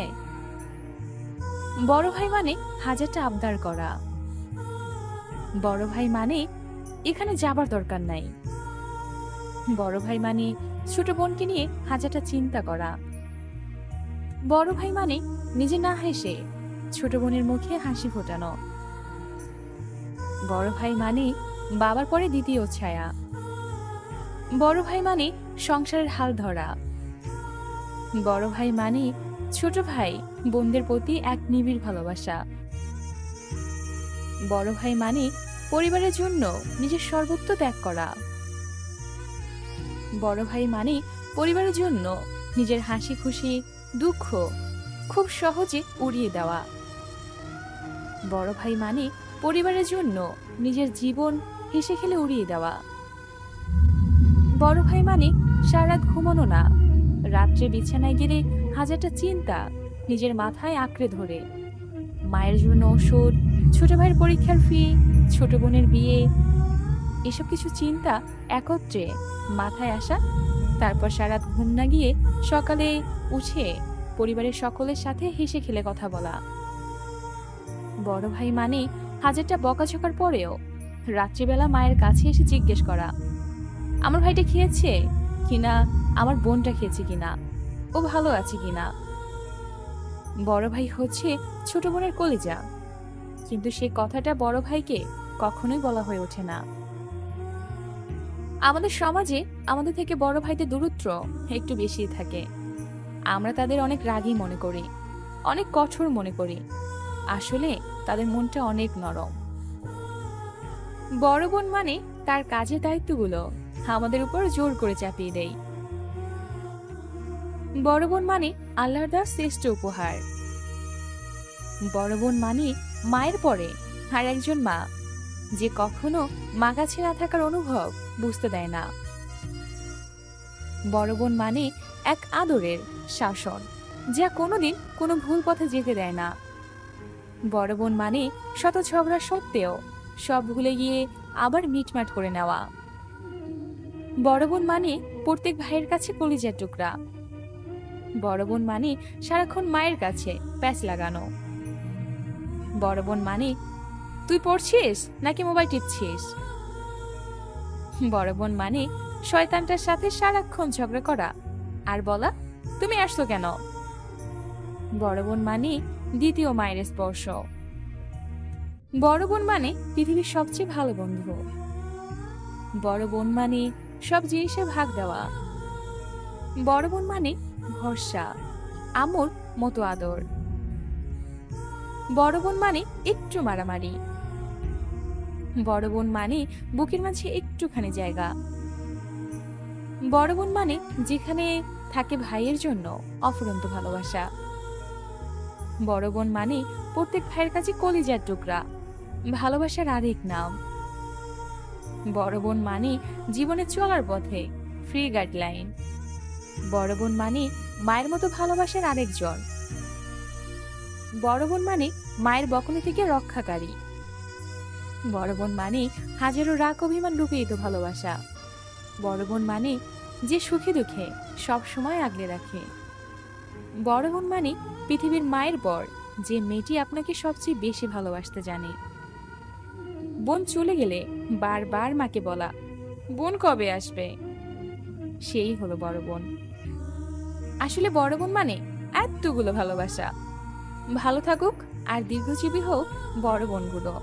বড় ভাই মানে 1000টা আবদার করা। বড় ভাই মানে এখানে যাবার দরকার নাই। বড় ভাই মানে ছোট বোনকে নিয়ে 1000টা চিন্তা করা। বড় ভাই মানে নিজে না হেসে ছোট বোনের মুখে হাসি ফোটানো। বড় ভাই মানে বাবার পরে দ্বিতীয় ছায়া। বড় ভাই মানে সংসারের হাল ধরা। বড় ভাই মানে ছোট ভাই বোনদের প্রতি এক নিবিড় ভালোবাসা। বড় ভাই মানে পরিবারের জন্য নিজের সর্বত্র ত্যাগ করা। বড় ভাই মানে পরিবারের জন্য নিজের হাসি খুশি দুঃখ খুব সহজে উড়িয়ে দেওয়া। বড় ভাই মানে পরিবারের জন্য নিজের জীবন হেসে খেলে উড়িয়ে দেওয়া। বড় ভাই মানে সারা রাত ঘুমানো না, রাত্রে বিছানায় গেলে হাজারটা চিন্তা নিজের মাথায় আঁকড়ে ধরে। মায়ের জন্য ওষুধ, ছোট ভাইয়ের পরীক্ষার ফি, ছোট বোনের বিয়ে, এসব কিছু চিন্তা একত্রে মাথায় আসা, তারপর সারা রাত ঘুম না গিয়ে সকালে উঠে পরিবারের সকলের সাথে হেসে খেলে কথা বলা। বড় ভাই মানে হাজারটা বকাঝকার পরেও রাত্রিবেলা মায়ের কাছে এসে জিজ্ঞেস করা, আমার ভাইটা খেয়েছে কিনা, আমার বোনটা খেয়েছে কিনা, ও ভালো আছে কিনা। বড় ভাই হচ্ছে ছোট বোনের কলিজা, কিন্তু সেই কথাটা বড় ভাইকে কখনোই বলা হয়ে ওঠে না। আমাদের সমাজে আমাদের থেকে বড় ভাইদের দূরত্ব একটু বেশি থাকে। আমরা তাদের অনেক রাগী মনে করি, অনেক কঠোর মনে করি। আসলে তাদের মনটা অনেক নরম। বড় বোন মানে তার কাজের দায়িত্বগুলো আমাদের উপর জোর করে চাপিয়ে দেয়। বড় বোন মানে আল্লাহর দেওয়া শ্রেষ্ঠ উপহার। বড় বোন মানে মায়ের পরে আর একজন মা, যে কখনো মা কাছে না থাকার অনুভব বুঝতে দেয় না। বড় বোন মানে এক আদরের শাসন, যা কোনোদিন কোনো ভুল পথে যেতে দেয় না। বড় বোন মানে শত ঝগড়া সত্ত্বেও সব ভুলে গিয়ে আবার মিটমাট করে নেওয়া। বড় বোন মানে প্রত্যেক ভাইয়ের কাছে কলিজার টুকরা। বড় বোন মানে সারাক্ষণ মায়ের কাছে প্যাচ লাগানো। বড় বোন মানে তুই পড়ছিস নাকি মোবাইল টিপছিস। বড় বোন মানে শয়তানটার সাথে সারাক্ষণ ঝগড়া করা আর বলা তুমি আসছো কেন। বড় বোন মানে দ্বিতীয় মায়ের স্পর্শ। বড় বোন মানে পৃথিবীর সবচেয়ে ভালো বন্ধু। বড় বোন মানে সব জিনিসে ভাগ দেওয়া। বড় বোন মানে ভরসা, আমর মতো আদর। বড় বোন মানে একটু মারামারি। বড় বোন মানে বুকের মাঝে একটুখানি জায়গা। বড় বোন মানে যেখানে থাকে ভাইয়ের জন্য অফুরন্ত ভালোবাসা। বড় বোন মানে প্রত্যেক ভাইয়ের কাছে কলিজার টুকরা, ভালোবাসার আরেক নাম। বড় বোন মানে জীবনে চলার পথে ফ্রি গাইডলাইন। বড় বোন মানে মায়ের মতো ভালোবাসার আরেকজন। বড় বোন মানে মায়ের বকুনি থেকে রক্ষাকারী। বড় বোন মানে হাজারো রাগ অভিমান লুকিয়ে ভালোবাসা। বড় বোন মানে যে সুখে দুঃখে সব সময় আগলে রাখে। বড় বোন মানে পৃথিবীর মায়ের পর যে মেয়েটি আপনাকে সবচেয়ে বেশি ভালোবাসতে জানে। বোন চলে গেলে বারবার মাকে বলা, বোন কবে আসবে, সেই হলো বড় বোন। আসলে বড় বোন মানে এতগুলো ভালোবাসা। ভালো থাকুক আর দীর্ঘজীবী হোক বড় বোনগুলো।